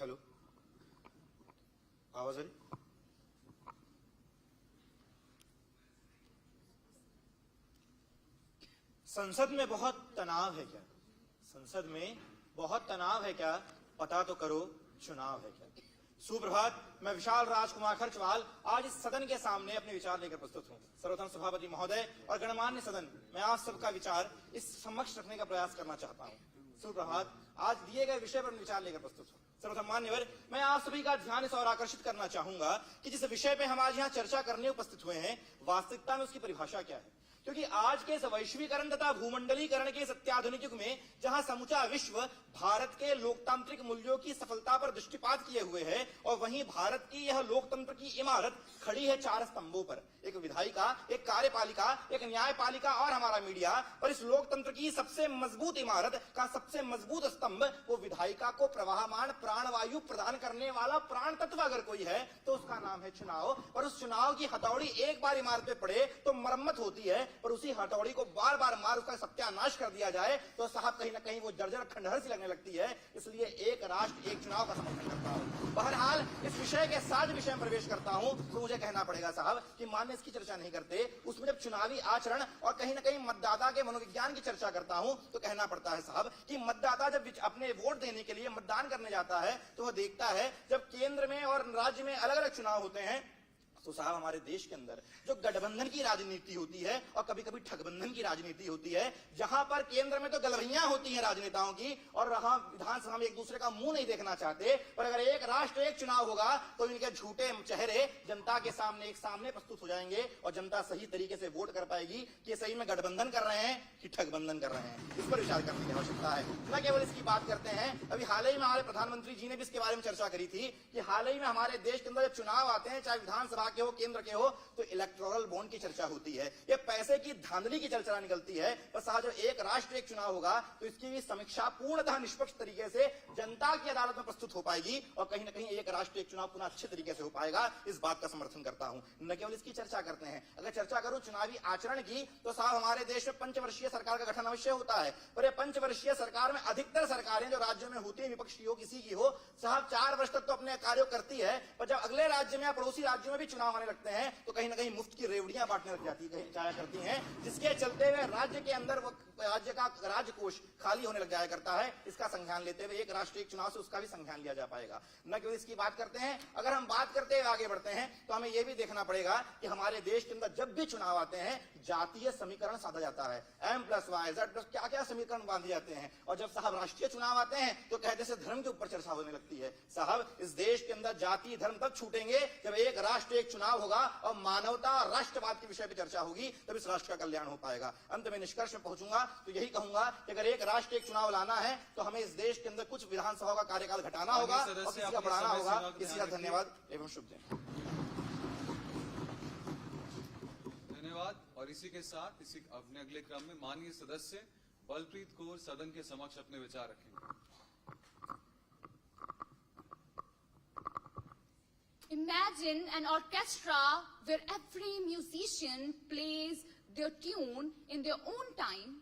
हेलो, आवाज आ रही? संसद में बहुत तनाव है क्या? संसद में बहुत तनाव है क्या? पता तो करो, चुनाव है क्या? सुप्रभात, मैं विशाल राजकुमार खर्चवाल आज इस सदन के सामने अपने विचार लेकर प्रस्तुत हूँ। सर्वप्रथम सभापति महोदय और गणमान्य सदन, मैं आप सबका विचार इस समक्ष रखने का प्रयास करना चाहता हूँ। सुप्रभात, आज दिए गए विषय पर विचार लेकर प्रस्तुत हूँ। सर्वप्रथम मान्यवर, मैं आप सभी का ध्यान इस और आकर्षित करना चाहूंगा कि जिस विषय पे हम आज यहाँ चर्चा करने उपस्थित हुए हैं, वास्तविकता में उसकी परिभाषा क्या है। क्योंकि आज के इस वैश्वीकरण तथा भूमंडलीकरण के इस अत्याधुनिक युग में जहां समूचा विश्व भारत के लोकतांत्रिक मूल्यों की सफलता पर दृष्टिपात किए हुए है और वहीं भारत की यह लोकतंत्र की इमारत खड़ी है 4 स्तंभों पर, एक विधायिका, एक कार्यपालिका, एक न्यायपालिका और हमारा मीडिया। और इस लोकतंत्र की सबसे मजबूत इमारत का सबसे मजबूत स्तंभ वो विधायिका को प्रवाहमान प्राणवायु प्रदान करने वाला प्राण तत्व अगर कोई है तो उसका नाम है चुनाव। और उस चुनाव की हथौड़ी एक बार इमारत पे पड़े तो मरम्मत होती है, पर उसी हथौड़ी को बार बार मार उसका सत्यानाश कर दिया जाए तो साहब कहीं ना कहीं वो जर्जर खंडहर सी लगने लगती है। इसलिए एक राष्ट्र एक चुनाव का समर्थन करता हूं। बहरहाल इस विषय के साथ विषय में प्रवेश करता हूं तो मुझे कहना पड़ेगा साहब कि मान्य इसकी चर्चा नहीं करते, उसमें जब चुनावी आचरण और कहीं ना कहीं मतदाता के मनोविज्ञान की चर्चा करता हूं तो कहना पड़ता है साहब कि मतदाता जब अपने वोट देने के लिए मतदान करने जाता है तो वह देखता है जब केंद्र में और राज्य में अलग अलग चुनाव होते हैं तो साहब हमारे देश के अंदर जो गठबंधन की राजनीति होती है और कभी कभी ठगबंधन की राजनीति होती है, जहां पर केंद्र में तो गलभैयां होती हैं राजनेताओं की और वहां विधानसभा में एक दूसरे का मुंह नहीं देखना चाहते, पर अगर एक राष्ट्र एक चुनाव होगा तो इनके झूठे चेहरे जनता के सामने एक सामने प्रस्तुत हो जाएंगे और जनता सही तरीके से वोट कर पाएगी कि सही में गठबंधन कर रहे हैं कि ठगबंधन कर रहे हैं। इस पर विचार करने की आवश्यकता है। न केवल इसकी बात करते हैं, अभी हाल ही में हमारे प्रधानमंत्री जी ने भी इसके बारे में चर्चा करी थी कि हाल ही में हमारे देश के अंदर जब चुनाव आते हैं, चाहे विधानसभा के हो केंद्र के हो, तो इलेक्टोरल बॉन्ड की चर्चा होती है। ये पैसे की धांधली की चर्चा निकलती है। पर साहब जब एक राष्ट्र एक चुनाव होगा तो इसकी भी समीक्षा पूर्णतः निष्पक्ष तरीके से जनता की अदालत में प्रस्तुत हो पाएगी और कहीं ना कहीं एक राष्ट्र एक चुनाव पुनः अच्छे तरीके से हो पाएगा। इस बात का समर्थन करता हूं। न केवल इसकी चर्चा करते हैं, अगर चर्चा करूं चुनावी आचरण की तो साहब हमारे देश में 5 वर्षीय पंचवर्षीय सरकार का गठन अवश्य होता है, पर यह पंचवर्षीय सरकार में अधिकतर सरकारें जो राज्यों में होती है, विपक्ष की हो किसी की हो, साहब 4 वर्ष तक तो अपने कार्यों करती है, पर जब अगले राज्य में या पड़ोसी राज्यों में भी चुनाव आने लगते हैं तो कहीं ना कहीं मुफ्त की रेवड़ियां बांटने लग जाया करती हैं, जिसके चलते हुए राज्य के अंदर राज्य का राजकोष खाली होने लग जाया करता है। इसका संज्ञान लेते हुए एक राष्ट्रीय चुनाव से उसका भी संज्ञान लिया जा पाएगा। न केवल इसकी बात करते हैं, अगर हम बात करते हुए आगे बढ़ते हैं तो हमें यह भी देखना पड़ेगा कि हमारे देश के अंदर जब भी चुनाव आते हैं जातीय समीकरण साधा जाता है, M+Y+Z+ क्या क्या समीकरण बांधे जाते हैं, और जब साहब राष्ट्रीय चुनाव आते हैं तो कहते से धर्म के ऊपर चर्चा होने लगती है। साहब इस देश के अंदर जाति धर्म तब छूटेंगे जब एक राष्ट्र एक चुनाव होगा और मानवता और राष्ट्रवाद के विषय पर चर्चा होगी, तब इस राष्ट्र का कल्याण हो पाएगा। अंत में निष्कर्ष में पहुंचूंगा तो यही कहूंगा कि अगर एक राष्ट्र एक चुनाव लाना है तो हमें इस देश के अंदर कुछ विधानसभा का कार्यकाल घटाना होगा और किसी का बढ़ाना होगा। इसी का धन्यवाद एवं शुभ दिन। धन्यवाद। और इसी के साथ अपने अगले क्रम में माननीय सदस्य बलप्रीत कौर सदन के समक्ष अपने विचार रखेंगे। Imagine an orchestra where every musician plays their tune in their own time.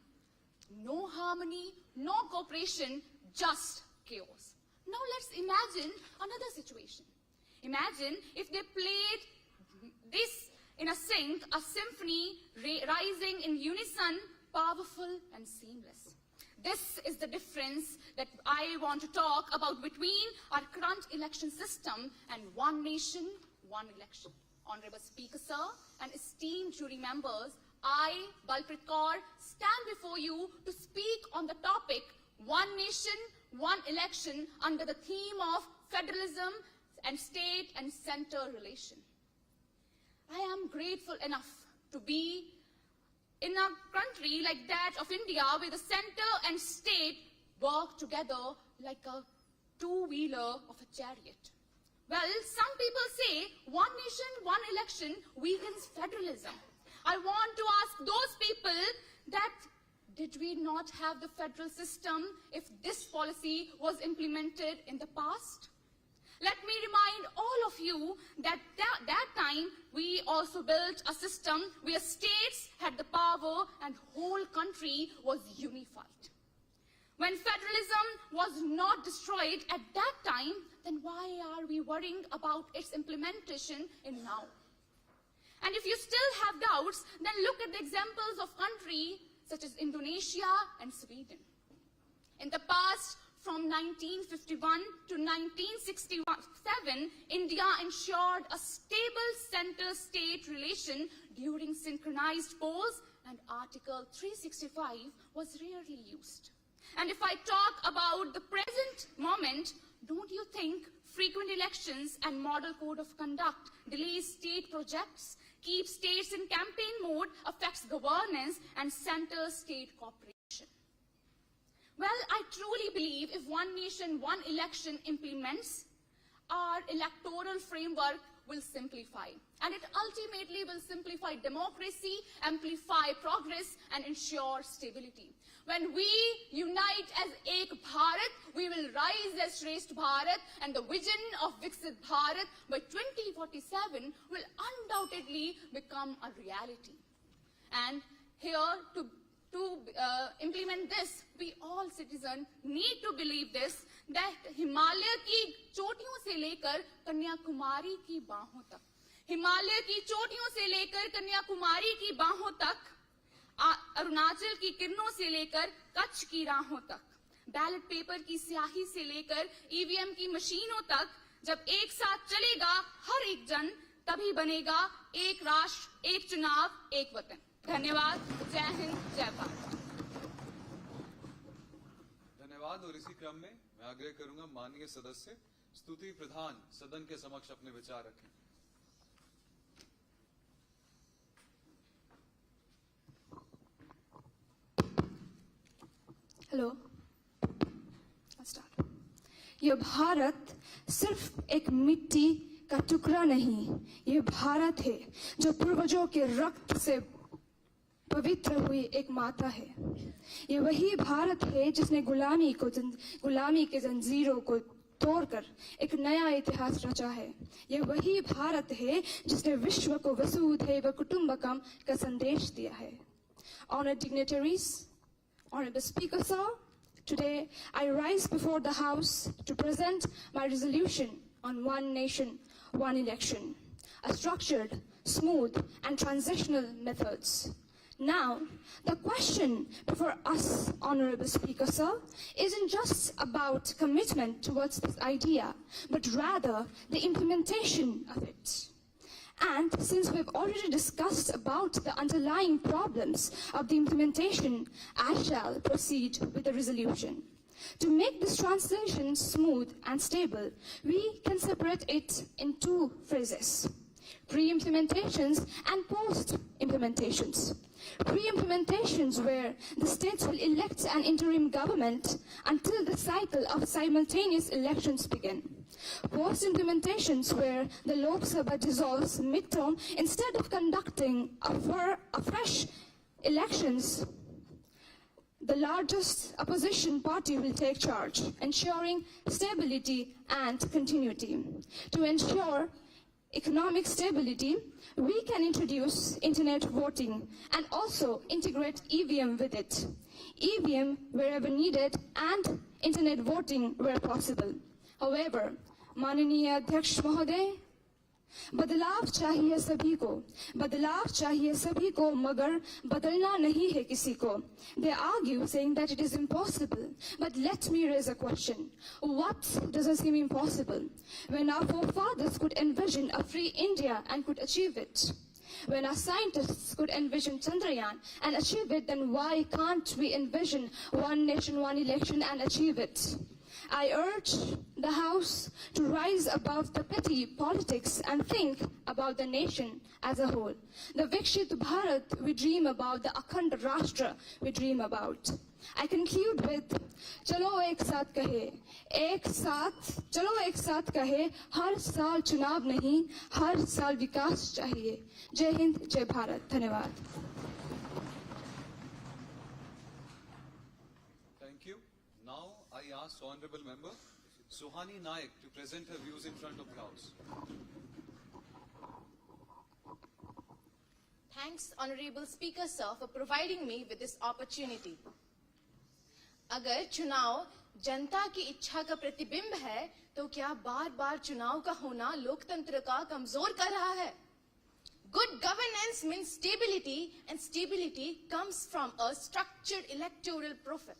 No harmony, no cooperation, just chaos. Now let's imagine another situation. Imagine if they played this in a sync, a symphony rising in unison, powerful and seamless. This is the difference that I want to talk about between our current election system and one nation, one election. Honorable Speaker, sir, and esteemed jury members, I, Balpreet Kaur, stand before you to speak on the topic One Nation, One Election under the theme of Federalism and State and Center Relation. I am grateful enough to be in a country like that of India, where the center and state work together like a two-wheeler of a chariot. Well, some people say one nation, one election weakens federalism. I want to ask those people that did we not have the federal system if this policy was implemented in the past? Let me remind all of you that that time we also built a system where states had the power and whole country was unified. When federalism was not destroyed at that time, then why are we worrying about its implementation in now? And if you still have doubts, then look at the examples of countries such as Indonesia and Sweden. In the past, from 1951 to 1967, India ensured a stable center-state relation during synchronized polls, and Article 365 was rarely used. And if I talk about the present moment, don't you think frequent elections and model code of conduct delays state projects, keeps states in campaign mode, affects governance and center-state cooperation? Well, I truly believe if one nation, one election implements, our electoral framework will simplify. And it ultimately will simplify democracy, amplify progress, and ensure stability. When we unite as Ek Bharat, we will rise as Shresth Bharat, and the vision of Viksit Bharat by 2047 will undoubtedly become a reality. And here to implement this, we all citizens need to believe this, that Himalaya की चोटियों से लेकर कन्याकुमारी की बाहों तक, हिमालय की चोटियों से लेकर कन्याकुमारी की बाहों तक, अरुणाचल की किरणों से लेकर कच्छ की राहों तक, बैलेट पेपर की स्याही से लेकर ईवीएम की मशीनों तक, जब एक साथ चलेगा हर एक जन, तभी बनेगा एक राष्ट्र, एक चुनाव, एक वतन। धन्यवाद। जय हिंद, जय भारत। धन्यवाद। और इसी क्रम में मैं आग्रह करूंगा माननीय सदस्य स्तुति प्रधान सदन के समक्ष अपने विचार रखें। Hello, start. ये भारत सिर्फ एक मिट्टी का टुकड़ा नहीं, ये भारत है जो पूर्वजों के रक्त से पवित्र हुई एक माता है। ये वही भारत है जिसने गुलामी के जंजीरों को तोड़कर एक नया इतिहास रचा है। ये वही भारत है जिसने विश्व को वसुधैव कुटुंबकम का संदेश दिया है। honored dignitaries, Honorable Speaker, sir, today I rise before the House to present my resolution on one nation, one election, a structured, smooth, and transitional methods. Now, the question before us, Honorable Speaker, sir, isn't just about commitment towards this idea, but rather the implementation of it. And since we've already discussed about the underlying problems of the implementation, I shall proceed with the resolution. To make this transition smooth and stable, we can separate it in two phases: pre-implementations and post-implementations. Pre-implementations, where the states will elect an interim government until the cycle of simultaneous elections begin. Post-implementations, where the Lok Sabha dissolves mid-term instead of conducting a fresh elections. The largest opposition party will take charge, ensuring stability and continuity. To ensure economic stability, we can introduce internet voting and also integrate EVM with it. EVM wherever needed and internet voting where possible. However, माननीय अध्यक्ष महोदय, बदलाव चाहिए सभी को, मगर बदलना नहीं है किसी को. They argue saying that it is impossible, but let me raise a question. What doesn't seem impossible when our forefathers could envision a free India and could achieve it? When our scientists could envision Chandrayaan and achieve it, then why can't we envision one nation, one election and achieve it? I urge the House to rise above the petty politics and think about the nation as a whole. The Vikshit Bharat we dream about, the Akhand Rashtra we dream about. I conclude with, चलो एक साथ कहे, हर साल चुनाव नहीं, हर साल विकास चाहिए. जय हिंद, जय भारत. धन्यवाद. Thank you. Now I ask Honorable Member Suhani Naik to present her views in front of the House. Thanks, Honorable Speaker, sir, for providing me with this opportunity. अगर चुनाव जनता की इच्छा का प्रतिबिंब है, तो क्या बार-बार चुनाव का होना लोकतंत्र का कमजोर कर रहा है? Good governance means stability, and stability comes from a structured electoral process.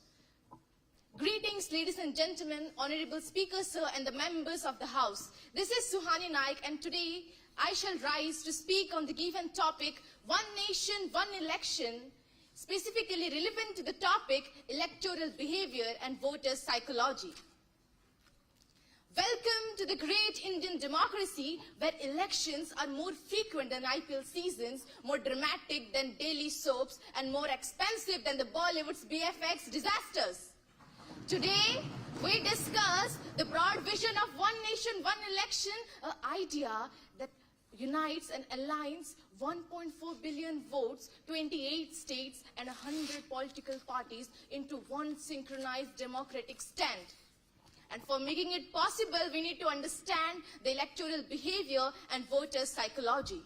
Greetings, ladies and gentlemen, Honorable Speaker, sir, and the members of the House. This is Suhani Naik, and today I shall rise to speak on the given topic, One Nation, One Election, specifically relevant to the topic, electoral behavior and voter psychology. Welcome to the great Indian democracy, where elections are more frequent than IPL seasons, more dramatic than daily soaps, and more expensive than the Bollywood's BFX disasters. Today, we discuss the broad vision of one nation, one election, an idea that unites and aligns 1.4 billion votes, 28 states, and 100 political parties into one synchronized democratic stand. And for making it possible, we need to understand the electoral behavior and voter psychology.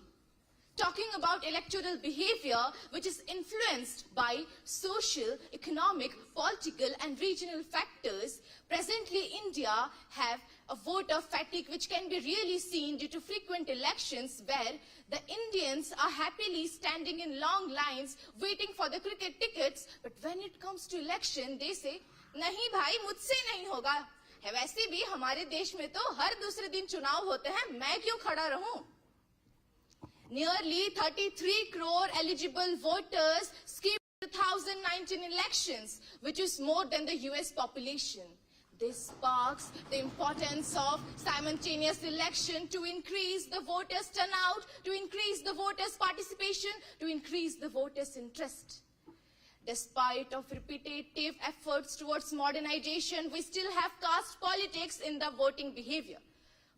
Talking about electoral behavior, which is influenced by social, economic, political, and regional factors, presently India have a voter fatigue which can be really seen due to frequent elections, where the Indians are happily standing in long lines waiting for the cricket tickets, but when it comes to election, they say, "Nahi bhai, mujhse nahi hoga." वैसे भी हमारे देश में तो हर दूसरे दिन चुनाव होते हैं, मैं क्यों खड़ा रहूं? Nearly 33 crore eligible voters skipped the 2019 elections, which is more than the US population. This sparks the importance of simultaneous election to increase the voters' turnout, to increase the voters' participation, to increase the voters' interest. Despite of repetitive efforts towards modernization, we still have caste politics in the voting behavior.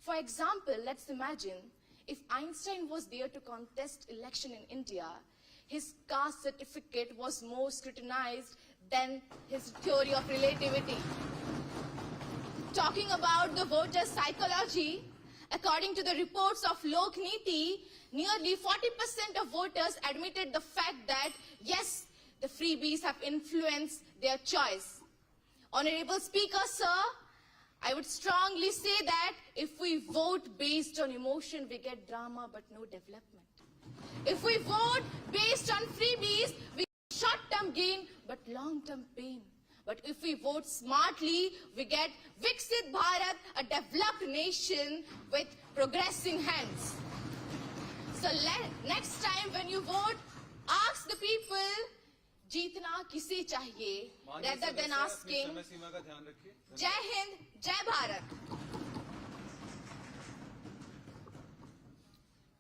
For example, let's imagine if Einstein was there to contest election in India, his caste certificate was more scrutinized than his theory of relativity. Talking about the voter psychology, according to the reports of Lok Niti, nearly 40% of voters admitted the fact that, yes, the freebies have influenced their choice. Honorable Speaker, sir, I would strongly say that if we vote based on emotion, we get drama but no development. If we vote based on freebies, we get short-term gain but long-term pain. But if we vote smartly, we get Viksit Bharat, a developed nation with progressing hands. So next time when you vote, ask the people, जीतना किसे चाहिए, rather than asking, जय हिंद, जय भारत.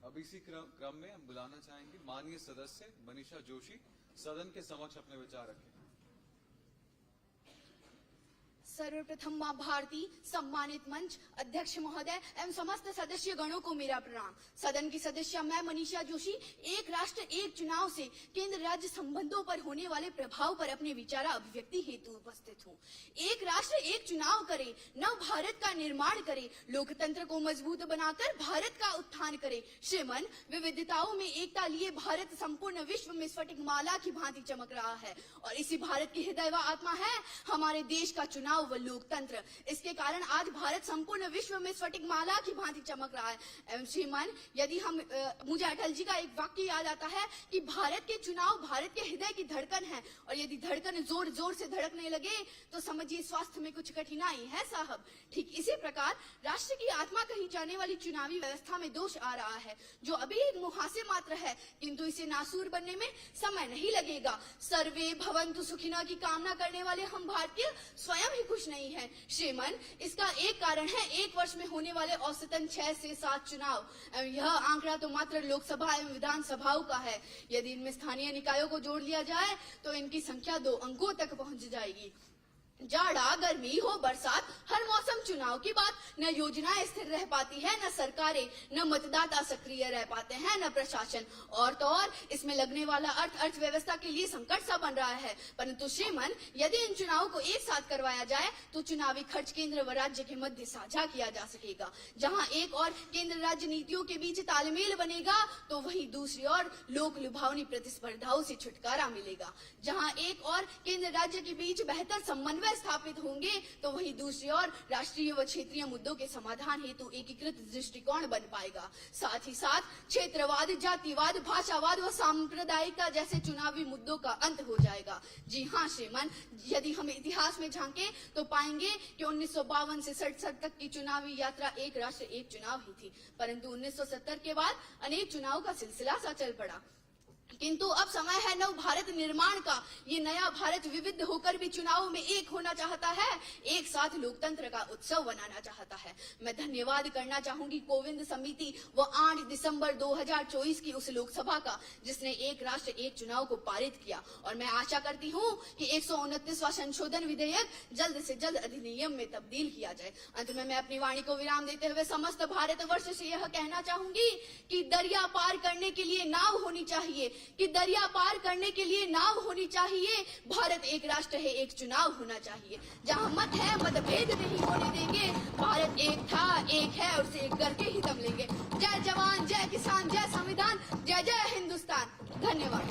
अब इसी क्रम में हम बुलाना चाहेंगे माननीय सदस्य मनीषा जोशी सदन के समक्ष अपने विचार रखें. सर्वप्रथम मां भारती, सम्मानित मंच, अध्यक्ष महोदय एवं समस्त सदस्य गणों को मेरा प्रणाम. सदन की सदस्य मैं मनीषा जोशी एक राष्ट्र एक चुनाव से केंद्र राज्य संबंधों पर होने वाले प्रभाव पर अपने विचार अभिव्यक्ति हेतु उपस्थित हूँ. एक राष्ट्र एक चुनाव करे, नव भारत का निर्माण करे, लोकतंत्र को मजबूत बनाकर भारत का उत्थान करे. श्रीमन, विविधताओं में एकता लिए भारत संपूर्ण विश्व में स्फटिक माला की भांति चमक रहा है और इसी भारत की हृदय व आत्मा है हमारे देश का चुनाव व लोकतंत्र. इसके कारण आज भारत संपूर्ण विश्व में स्फटिक माला की भांति चमक रहा है. एवं श्रीमान, यदि मुझे अटल जी का एक वाक्य याद आता है कि भारत के चुनाव भारत के हृदय की धड़कन है और यदि धड़कन जोर जोर से धड़कने लगे तो समझिए स्वास्थ्य में कुछ कठिनाई है साहब. ठीक इसी प्रकार राष्ट्र की आत्मा कही जाने वाली चुनावी व्यवस्था में दोष आ रहा है जो अभी एक मुहासे मात्र है, किंतु इसे नासूर बनने में समय नहीं लगेगा. सर्वे भवन्तु सुखिनः की कामना करने वाले हम भारतीय स्वयं ही खुश नहीं है. श्रीमन, इसका एक कारण है एक वर्ष में होने वाले औसतन 6 से 7 चुनाव. यह आंकड़ा तो मात्र लोकसभा एवं विधानसभाओं का है. यदि इनमें स्थानीय निकायों को जोड़ लिया जाए तो इनकी संख्या 2 अंकों तक पहुंच जाएगी. जाड़ा, गर्मी हो, बरसात, हर मौसम चुनाव की बात. न योजनाएं स्थिर रह पाती है, न सरकारें, न मतदाता सक्रिय रह पाते हैं, न प्रशासन. और तो और इसमें लगने वाला अर्थव्यवस्था के लिए संकट सा बन रहा है. परंतु श्रीमन, यदि इन चुनावों को एक साथ करवाया जाए तो चुनावी खर्च केंद्र व राज्य के मध्य साझा किया जा सकेगा. जहां एक और केंद्र राज्य नीतियों के बीच तालमेल बनेगा तो वहीं दूसरी ओर लोक लुभावनी प्रतिस्पर्धाओं से छुटकारा मिलेगा. जहां एक और केंद्र राज्य के बीच बेहतर समन्वय स्थापित होंगे तो वहीं दूसरी ओर राष्ट्रीय व क्षेत्रीय मुद्दों के समाधान हेतु एकीकृत दृष्टिकोण बन पाएगा. साथ ही साथ क्षेत्रवाद, जातिवाद, भाषावाद व सांप्रदायिकता जैसे चुनावी मुद्दों का अंत हो जाएगा. जी हाँ श्रीमान, यदि हम इतिहास में झांके तो पाएंगे कि 1952 से 67 तक की चुनावी यात्रा एक राष्ट्र एक चुनाव ही थी, परंतु 1970 के बाद अनेक चुनाव का सिलसिला सा चल पड़ा. किंतु अब समय है नव भारत निर्माण का. ये नया भारत विविध होकर भी चुनावों में एक होना चाहता है, एक साथ लोकतंत्र का उत्सव बनाना चाहता है. मैं धन्यवाद करना चाहूंगी कोविंद समिति व 8 दिसंबर 2024 की उस लोकसभा का जिसने एक राष्ट्र एक चुनाव को पारित किया. और मैं आशा करती हूँ कि 129वां संशोधन विधेयक जल्द से जल्द अधिनियम में तब्दील किया जाए. अंत में मैं अपनी वाणी को विराम देते हुए समस्त भारतवर्ष से यह कहना चाहूंगी कि दरिया पार करने के लिए नाव होनी चाहिए, कि दरिया पार करने के लिए नाव होनी चाहिए. भारत एक राष्ट्र है, एक चुनाव होना चाहिए. जहां मत है मतभेद नहीं होने देंगे. भारत एक था, एक है और उसे एक करके ही दम लेंगे. जय जवान, जय किसान, जय संविधान, जय जय हिंदुस्तान. धन्यवाद.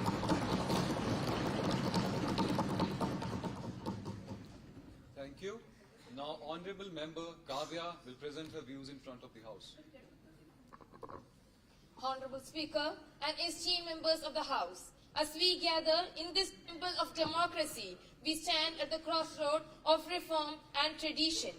Thank you. Now, Honorable Member Kavya will present her views in front of the House. Honorable Speaker and esteemed members of the House, as we gather in this temple of democracy, we stand at the crossroad of reform and tradition.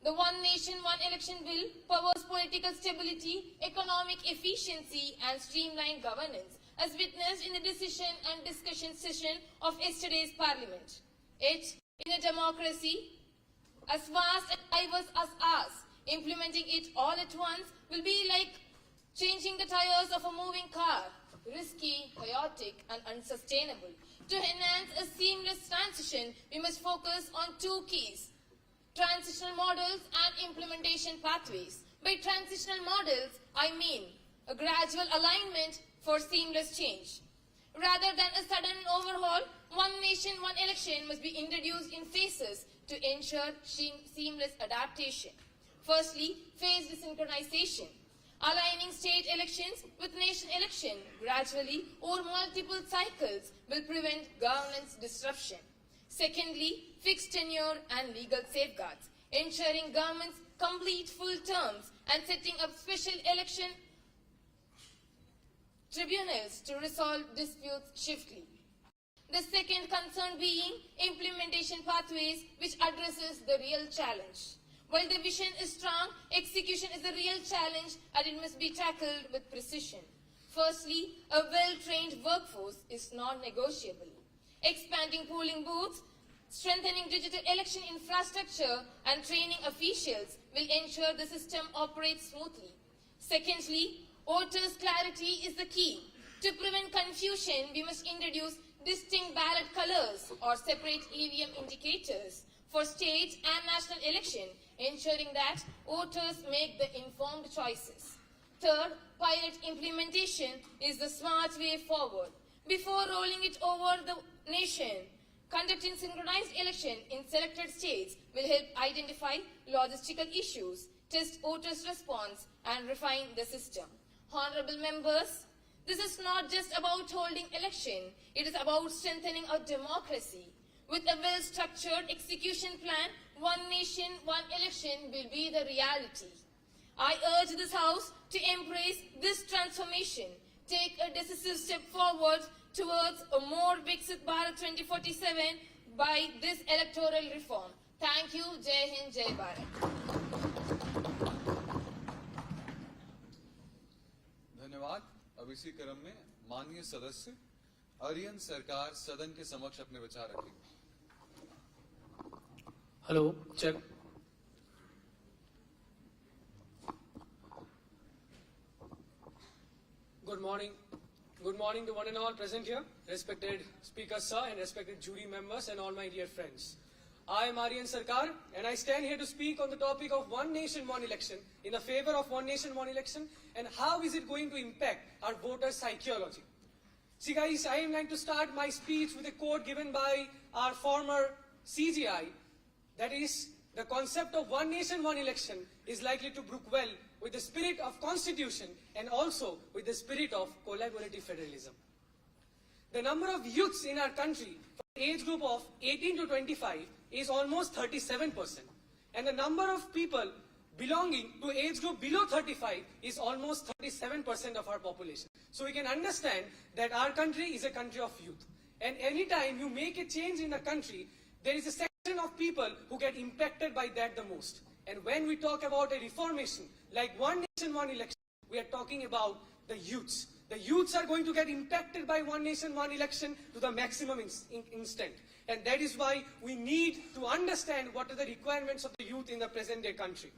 The One Nation, One Election Bill powers political stability, economic efficiency and streamlined governance, as witnessed in the decision and discussion session of yesterday's Parliament. It, in a democracy as vast and diverse as ours, implementing it all at once will be like changing the tires of a moving car, risky, chaotic and unsustainable. To enhance a seamless transition, we must focus on 2 keys: transitional models and implementation pathways. By transitional models, I mean a gradual alignment for seamless change. Rather than a sudden overhaul, One Nation, One Election must be introduced in phases to ensure seamless adaptation. Firstly, phased synchronization. Aligning state elections with nation election gradually over multiple cycles will prevent governance disruption. Secondly, fixed tenure and legal safeguards, ensuring governments complete full terms and setting up special election tribunals to resolve disputes swiftly. The second concern being implementation pathways which addresses the real challenge. While the vision is strong, execution is a real challenge and it must be tackled with precision. Firstly, a well-trained workforce is non-negotiable. Expanding polling booths, strengthening digital election infrastructure and training officials will ensure the system operates smoothly. Secondly, voters' clarity is the key. To prevent confusion, we must introduce distinct ballot colors or separate EVM indicators for state and national election, ensuring that voters make the informed choices. Third, pilot implementation is the smart way forward. Before rolling it over the nation, conducting synchronized election in selected states will help identify logistical issues, test voters' response, and refine the system. Honorable members, this is not just about holding election, it is about strengthening our democracy. With a well-structured execution plan, one nation, one election will be the reality. I urge this House to embrace this transformation, take a decisive step forward towards a more Viksit Bharat 2047 by this electoral reform. Thank you. Jai Hind, Jai Bharat. धन्यवाद। अब इसी क्रम में माननीय सदस्य आर्यन सरकार सदन के समक्ष अपने विचार रखेंगे। Hello, check. Good morning. Good morning to one and all present here, respected Speaker Sir and respected jury members and all my dear friends. I am Aryan Sarkar and I stand here to speak on the topic of one nation, one election, in the favor of one nation, one election, and how is it going to impact our voters' psychology. See guys, I am going to start my speech with a quote given by our former CGI. That is, the concept of one nation, one election is likely to brook well with the spirit of constitution and also with the spirit of collaborative federalism. The number of youths in our country for the age group of 18 to 25 is almost 37%. And the number of people belonging to age group below 35 is almost 37% of our population. So we can understand that our country is a country of youth. And anytime you make a change in a country, there is a section of people who get impacted by that the most. And when we talk about a reformation, like one nation, one election, we are talking about the youths. The youths are going to get impacted by one nation, one election to the maximum extent. And that is why we need to understand what are the requirements of the youth in the present day country.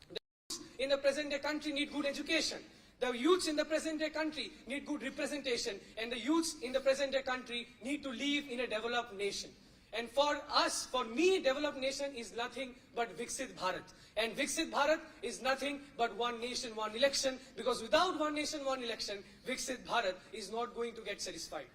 The youths in the present day country need good education. The youths in the present day country need good representation. And the youths in the present day country need to live in a developed nation. And for us, for me, developed nation is nothing but Viksit Bharat. And Viksit Bharat is nothing but one nation, one election, because without one nation, one election, Viksit Bharat is not going to get satisfied.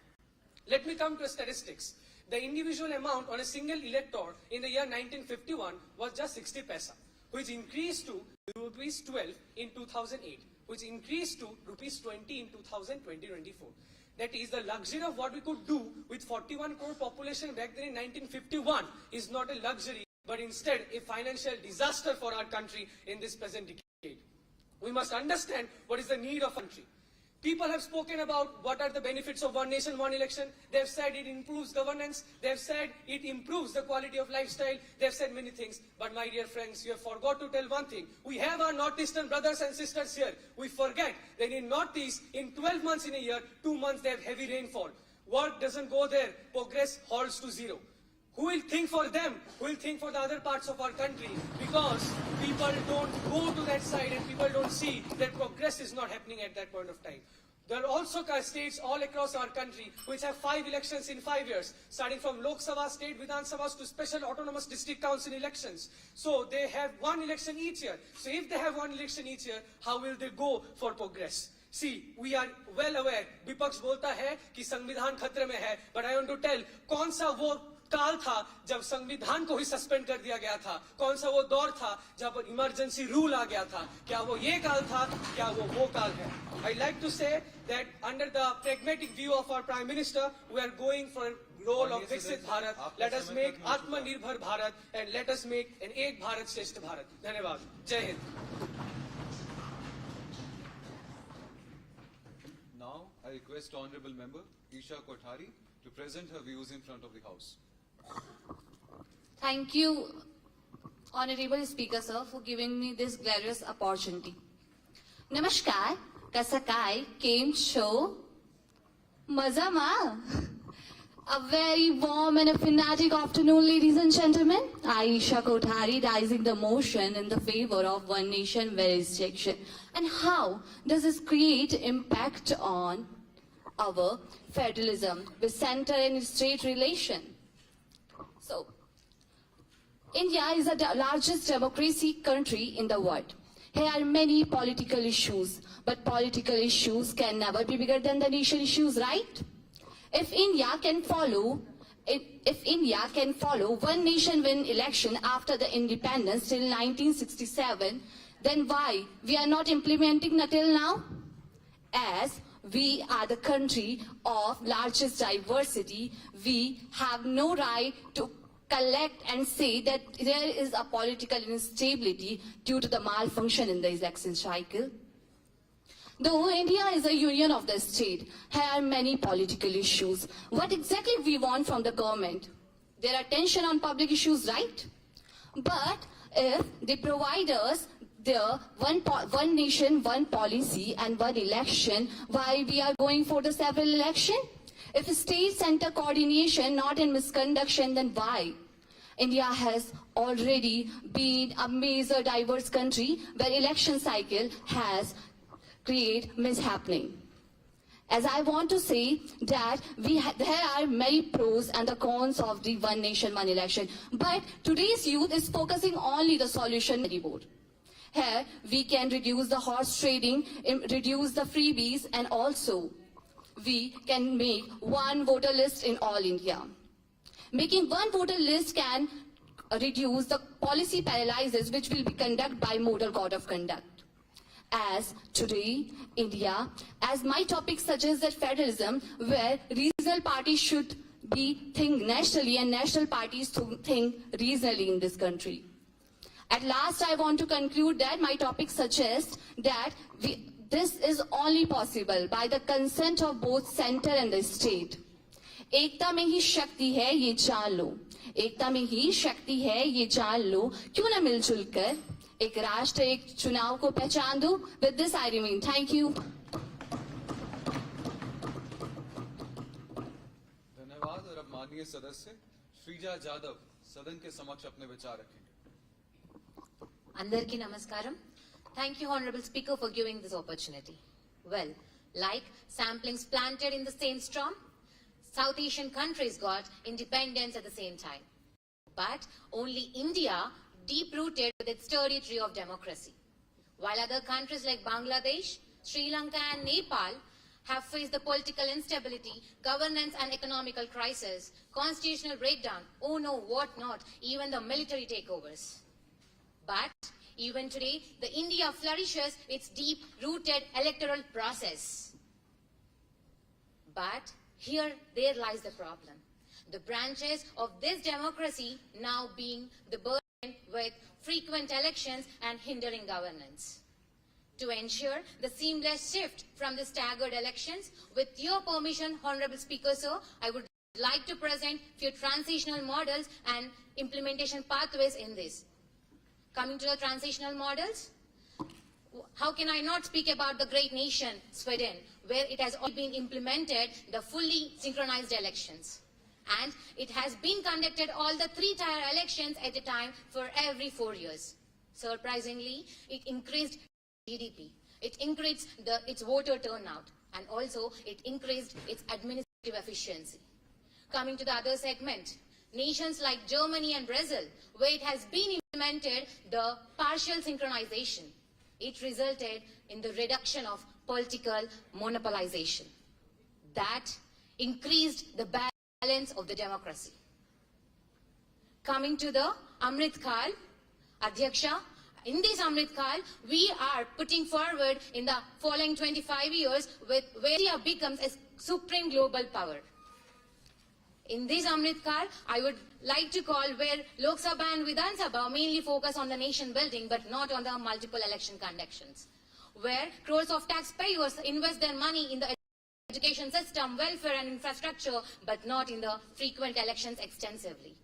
Let me come to statistics. The individual amount on a single elector in the year 1951 was just 60 paisa, which increased to rupees 12 in 2008, which increased to rupees 20 in 2024. That is, the luxury of what we could do with 41 crore population back then in 1951 is not a luxury, but instead a financial disaster for our country in this present decade. We must understand what is the need of country. People have spoken about what are the benefits of one nation, one election. They have said it improves governance. They have said it improves the quality of lifestyle. They have said many things. But my dear friends, you have forgot to tell one thing. We have our Northeastern brothers and sisters here. We forget that in Northeast, in 12 months in a year, 2 months they have heavy rainfall. Work doesn't go there. Progress halts to zero. Who will think for them? Who will think for the other parts of our country? Because people don't go to that side and people don't see that progress is not happening at that point of time. There are also states all across our country which have 5 elections in 5 years, starting from Lok Sabha, state Vidhan Sabhas to special autonomous district council elections. So they have one election each year. So if they have one election each year, how will they go for progress? See, we are well aware, विपक्ष बोलता है कि संविधान खतरे में है, but I want to tell, काल था जब संविधान को ही सस्पेंड कर दिया गया था? कौन सा वो दौर था जब इमरजेंसी रूल आ गया था? क्या वो ये काल था? क्या वो काल है? I'd like to say that under the pragmatic view of our Prime Minister, we are going for a role of Viksit Bharat. Let us make Atmanirbhar Bharat and let us make an Ek Bharat Shresth Bharat. Dhanyavad. Jai Hind. Now, I request Honorable Member Isha Kothari to present her views in front of the House. Thank you, Honorable Speaker, sir, for giving me this glorious opportunity. Namaskar, Kasakai, Kem Show, Mazama. A very warm and a fanatic afternoon, ladies and gentlemen. Isha Kothari raising the motion in the favor of one nation, one election. And how does this create impact on our federalism with center and state relation? So, India is the largest democracy country in the world. Here are many political issues, but political issues can never be bigger than the nation issues, right? If India can follow one nation, one election after the independence till 1967, then why we are not implementing until now? As we are the country of largest diversity, we have no right to collect and say that there is a political instability due to the malfunction in the election cycle. Though India is a union of the state, here are many political issues. What exactly we want from the government? There are tension on public issues, right? But if they provide us the one nation, one policy and one election, why we are going for the several election? If state-center coordination not in misconduction, then why? India has already been a major diverse country where election cycle has create mishappening. As I want to say that there are many pros and the cons of the one nation, one election. But today's youth is focusing only the solution board. Here we can reduce the horse trading, reduce the freebies, and also we can make one voter list in all India. Making one voter list can reduce the policy paralysis which will be conducted by model code of conduct. As today, India, as my topic suggests that federalism, where regional parties should think nationally and national parties to think regionally in this country. At last, I want to conclude that my topic suggests that this is only possible by the consent of both center and the state. एकता में ही शक्ति है ये जान लो, एकता में ही शक्ति है ये जान लो, क्यों न मिलजुल कर एक राष्ट्र एक चुनाव को पहचान दो. With this I remain. Thank you. धन्यवाद. और अब माननीय सदस्य श्रीजा जादव सदन के समक्ष अपने विचार रखेंगे. Andarki Namaskaram. Thank you, Honorable Speaker, for giving this opportunity. Well, like samplings planted in the same storm, South Asian countries got independence at the same time. But only India deep-rooted with its sturdy tree of democracy. While other countries like Bangladesh, Sri Lanka and Nepal have faced the political instability, governance and economical crisis, constitutional breakdown, oh no, what not, even the military takeovers. But even today, the India flourishes its deep-rooted electoral process. But there lies the problem. The branches of this democracy now being the burden with frequent elections and hindering governance. To ensure the seamless shift from the staggered elections, with your permission, Honorable Speaker, sir, I would like to present few transitional models and implementation pathways in this. Coming to the transitional models, how can I not speak about the great nation, Sweden, where it has already been implemented the fully synchronized elections. And it has been conducted all the 3-tier elections at a time for every 4 years. Surprisingly, it increased GDP, it increased its voter turnout, and also it increased its administrative efficiency. Coming to the other segment, nations like Germany and Brazil, where it has been implemented the partial synchronization, it resulted in the reduction of political monopolization. That increased the balance of the democracy. Coming to the Amrit Kal, Adhyaksha, in this Amrit Kal, we are putting forward in the following 25 years where India becomes a supreme global power. In this Amrit Kal, I would like to call where Lok Sabha and Vidhan Sabha mainly focus on the nation building but not on the multiple election conductions. Where crores of taxpayers invest their money in the education system, welfare and infrastructure but not in the frequent elections extensively.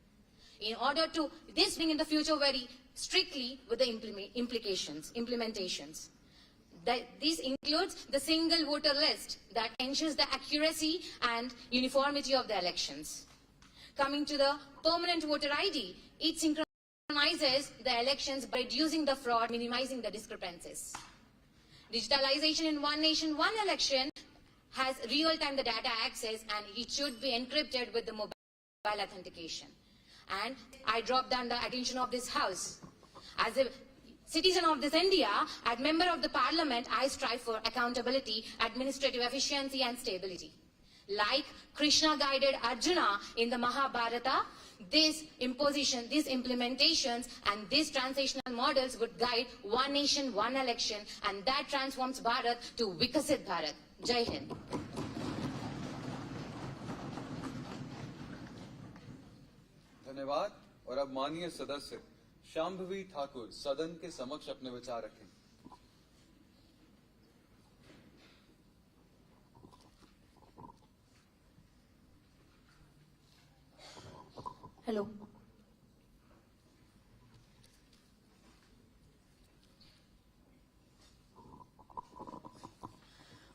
In order to this being in the future very strictly with the implementations. This includes the single voter list that ensures the accuracy and uniformity of the elections. Coming to the permanent voter ID, it synchronizes the elections by reducing the fraud, minimizing the discrepancies. Digitalization in one nation, one election has real-time data access and it should be encrypted with the mobile authentication. And I drop down the attention of this House. As a citizen of this India, as member of the Parliament, I strive for accountability, administrative efficiency and stability. Like Krishna guided Arjuna in the Mahabharata, these implementations and these transitional models would guide one nation, one election, and that transforms Bharat to Vikasit Bharat. Jai Hind. धन्यवाद। और अब माननीय सदस्य शांभवी ठाकुर सदन के समक्ष अपने विचार रखें। Hello.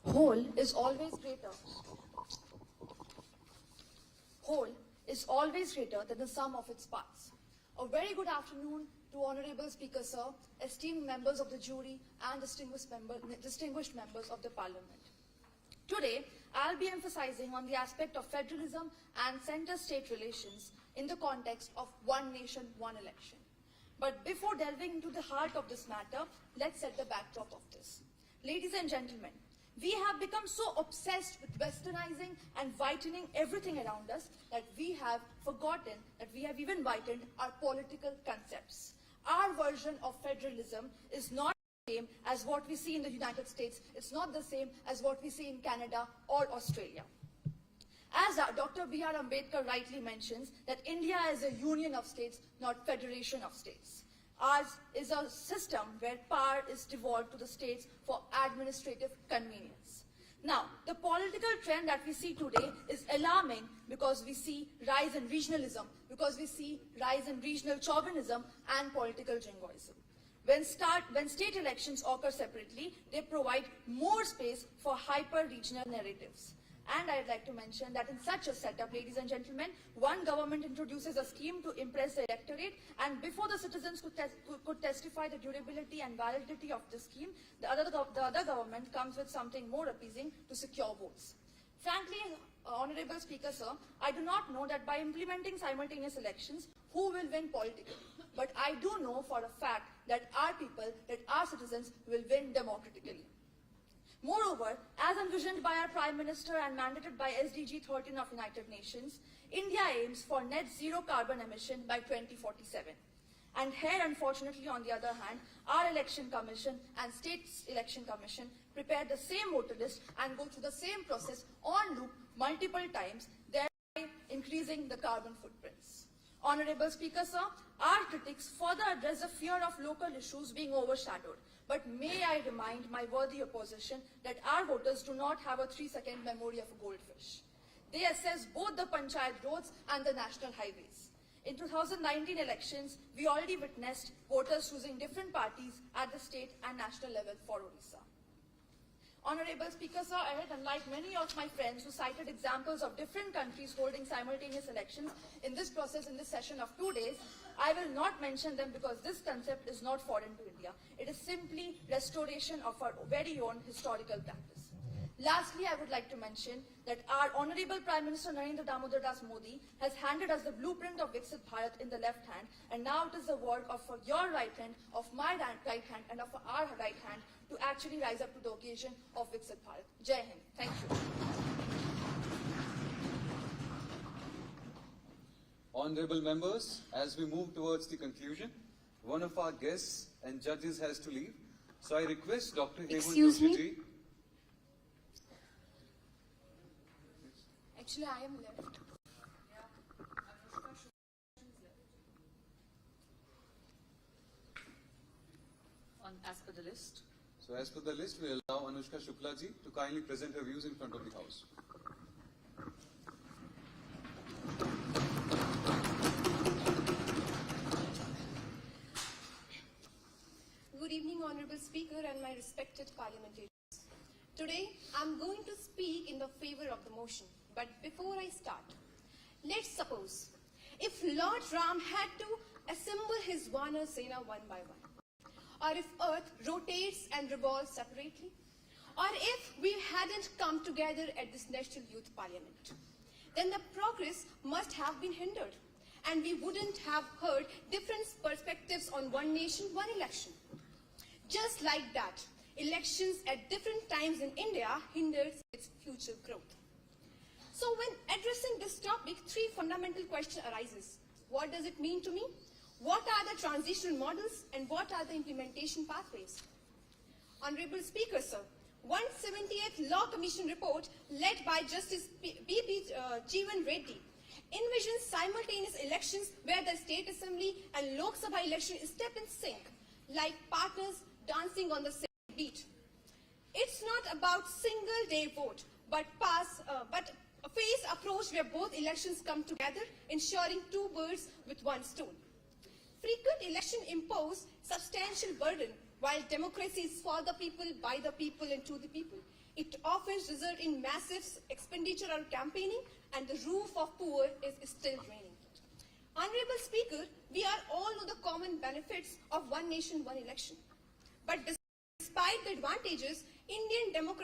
Whole is always greater. Whole is always greater than the sum of its parts. A very good afternoon to Honorable Speaker Sir, esteemed members of the jury and distinguished members of the Parliament. Today, I'll be emphasizing on the aspect of federalism and center-state relations in the context of one nation, one election. But before delving into the heart of this matter, let's set the backdrop of this. Ladies and gentlemen, we have become so obsessed with westernizing and whitening everything around us that we have forgotten that we have even whitened our political concepts. Our version of federalism is not the same as what we see in the United States. It's not the same as what we see in Canada or Australia. As Dr. B.R. Ambedkar rightly mentions, that India is a union of states, not federation of states. Ours is a system where power is devolved to the states for administrative convenience. Now, the political trend that we see today is alarming because we see rise in regionalism, because we see rise in regional chauvinism and political jingoism. When state elections occur separately, they provide more space for hyper-regional narratives. And I'd like to mention that in such a setup, ladies and gentlemen, one government introduces a scheme to impress the electorate, and before the citizens could testify the durability and validity of the scheme, the other government comes with something more appeasing to secure votes. Frankly, Honorable Speaker Sir, I do not know that by implementing simultaneous elections, who will win politically. But I do know for a fact that our people, that our citizens will win democratically. Moreover, as envisioned by our Prime Minister and mandated by SDG 13 of United Nations, India aims for net zero carbon emission by 2047. And here, unfortunately, on the other hand, our Election Commission and States Election Commission prepare the same voter list and go through the same process on loop multiple times, thereby increasing the carbon footprints. Honorable Speaker Sir, our critics further address the fear of local issues being overshadowed. But may I remind my worthy opposition that our voters do not have a 3-second memory of a goldfish. They assess both the panchayat roads and the national highways. In 2019 elections, we already witnessed voters choosing different parties at the state and national level for Odisha. Honorable Speaker Sir, I had, unlike many of my friends who cited examples of different countries holding simultaneous elections in this process in this session of 2 days, I will not mention them because this concept is not foreign to India. It is simply restoration of our very own historical practice. Lastly, I would like to mention that our Honorable Prime Minister Narendra Damodar Das Modi has handed us the blueprint of Viksit Bharat in the left hand, and now it is the work of your right hand, of my right hand, and of our right hand to actually rise up to the occasion of Viksit Bharat. Jai Hind. Thank you. Honorable members, as we move towards the conclusion, one of our guests and judges has to leave. So I request Dr. Hemal Excuse me? Joshi. Actually, I am left. As per the list. So as per the list, we allow Anushka Shukla ji to kindly present her views in front of the House. Good evening, Honorable Speaker and my respected parliamentarians. Today, I'm going to speak in the favor of the motion. But before I start, let's suppose if Lord Ram had to assemble his Vanar Sena one by one, or if Earth rotates and revolves separately, or if we hadn't come together at this National Youth Parliament, then the progress must have been hindered, and we wouldn't have heard different perspectives on one nation, one election. Just like that, elections at different times in India hinders its future growth. So when addressing this topic, three fundamental questions arises. What does it mean to me? What are the transitional models and what are the implementation pathways? Honorable Speaker, sir, 178th Law Commission report led by Justice B.P. Jeevan Reddy envisions simultaneous elections where the State Assembly and Lok Sabha election step in sync, like partners dancing on the same beat. It's not about single-day vote, but a phased approach where both elections come together, ensuring two birds with one stone. Frequent elections impose substantial burden, while democracy is for the people, by the people, and to the people. It often results in massive expenditure on campaigning, and the roof of poor is still raining. Honorable Speaker, we are all know the common benefits of one nation, one election. But despite the advantages, Indian democratic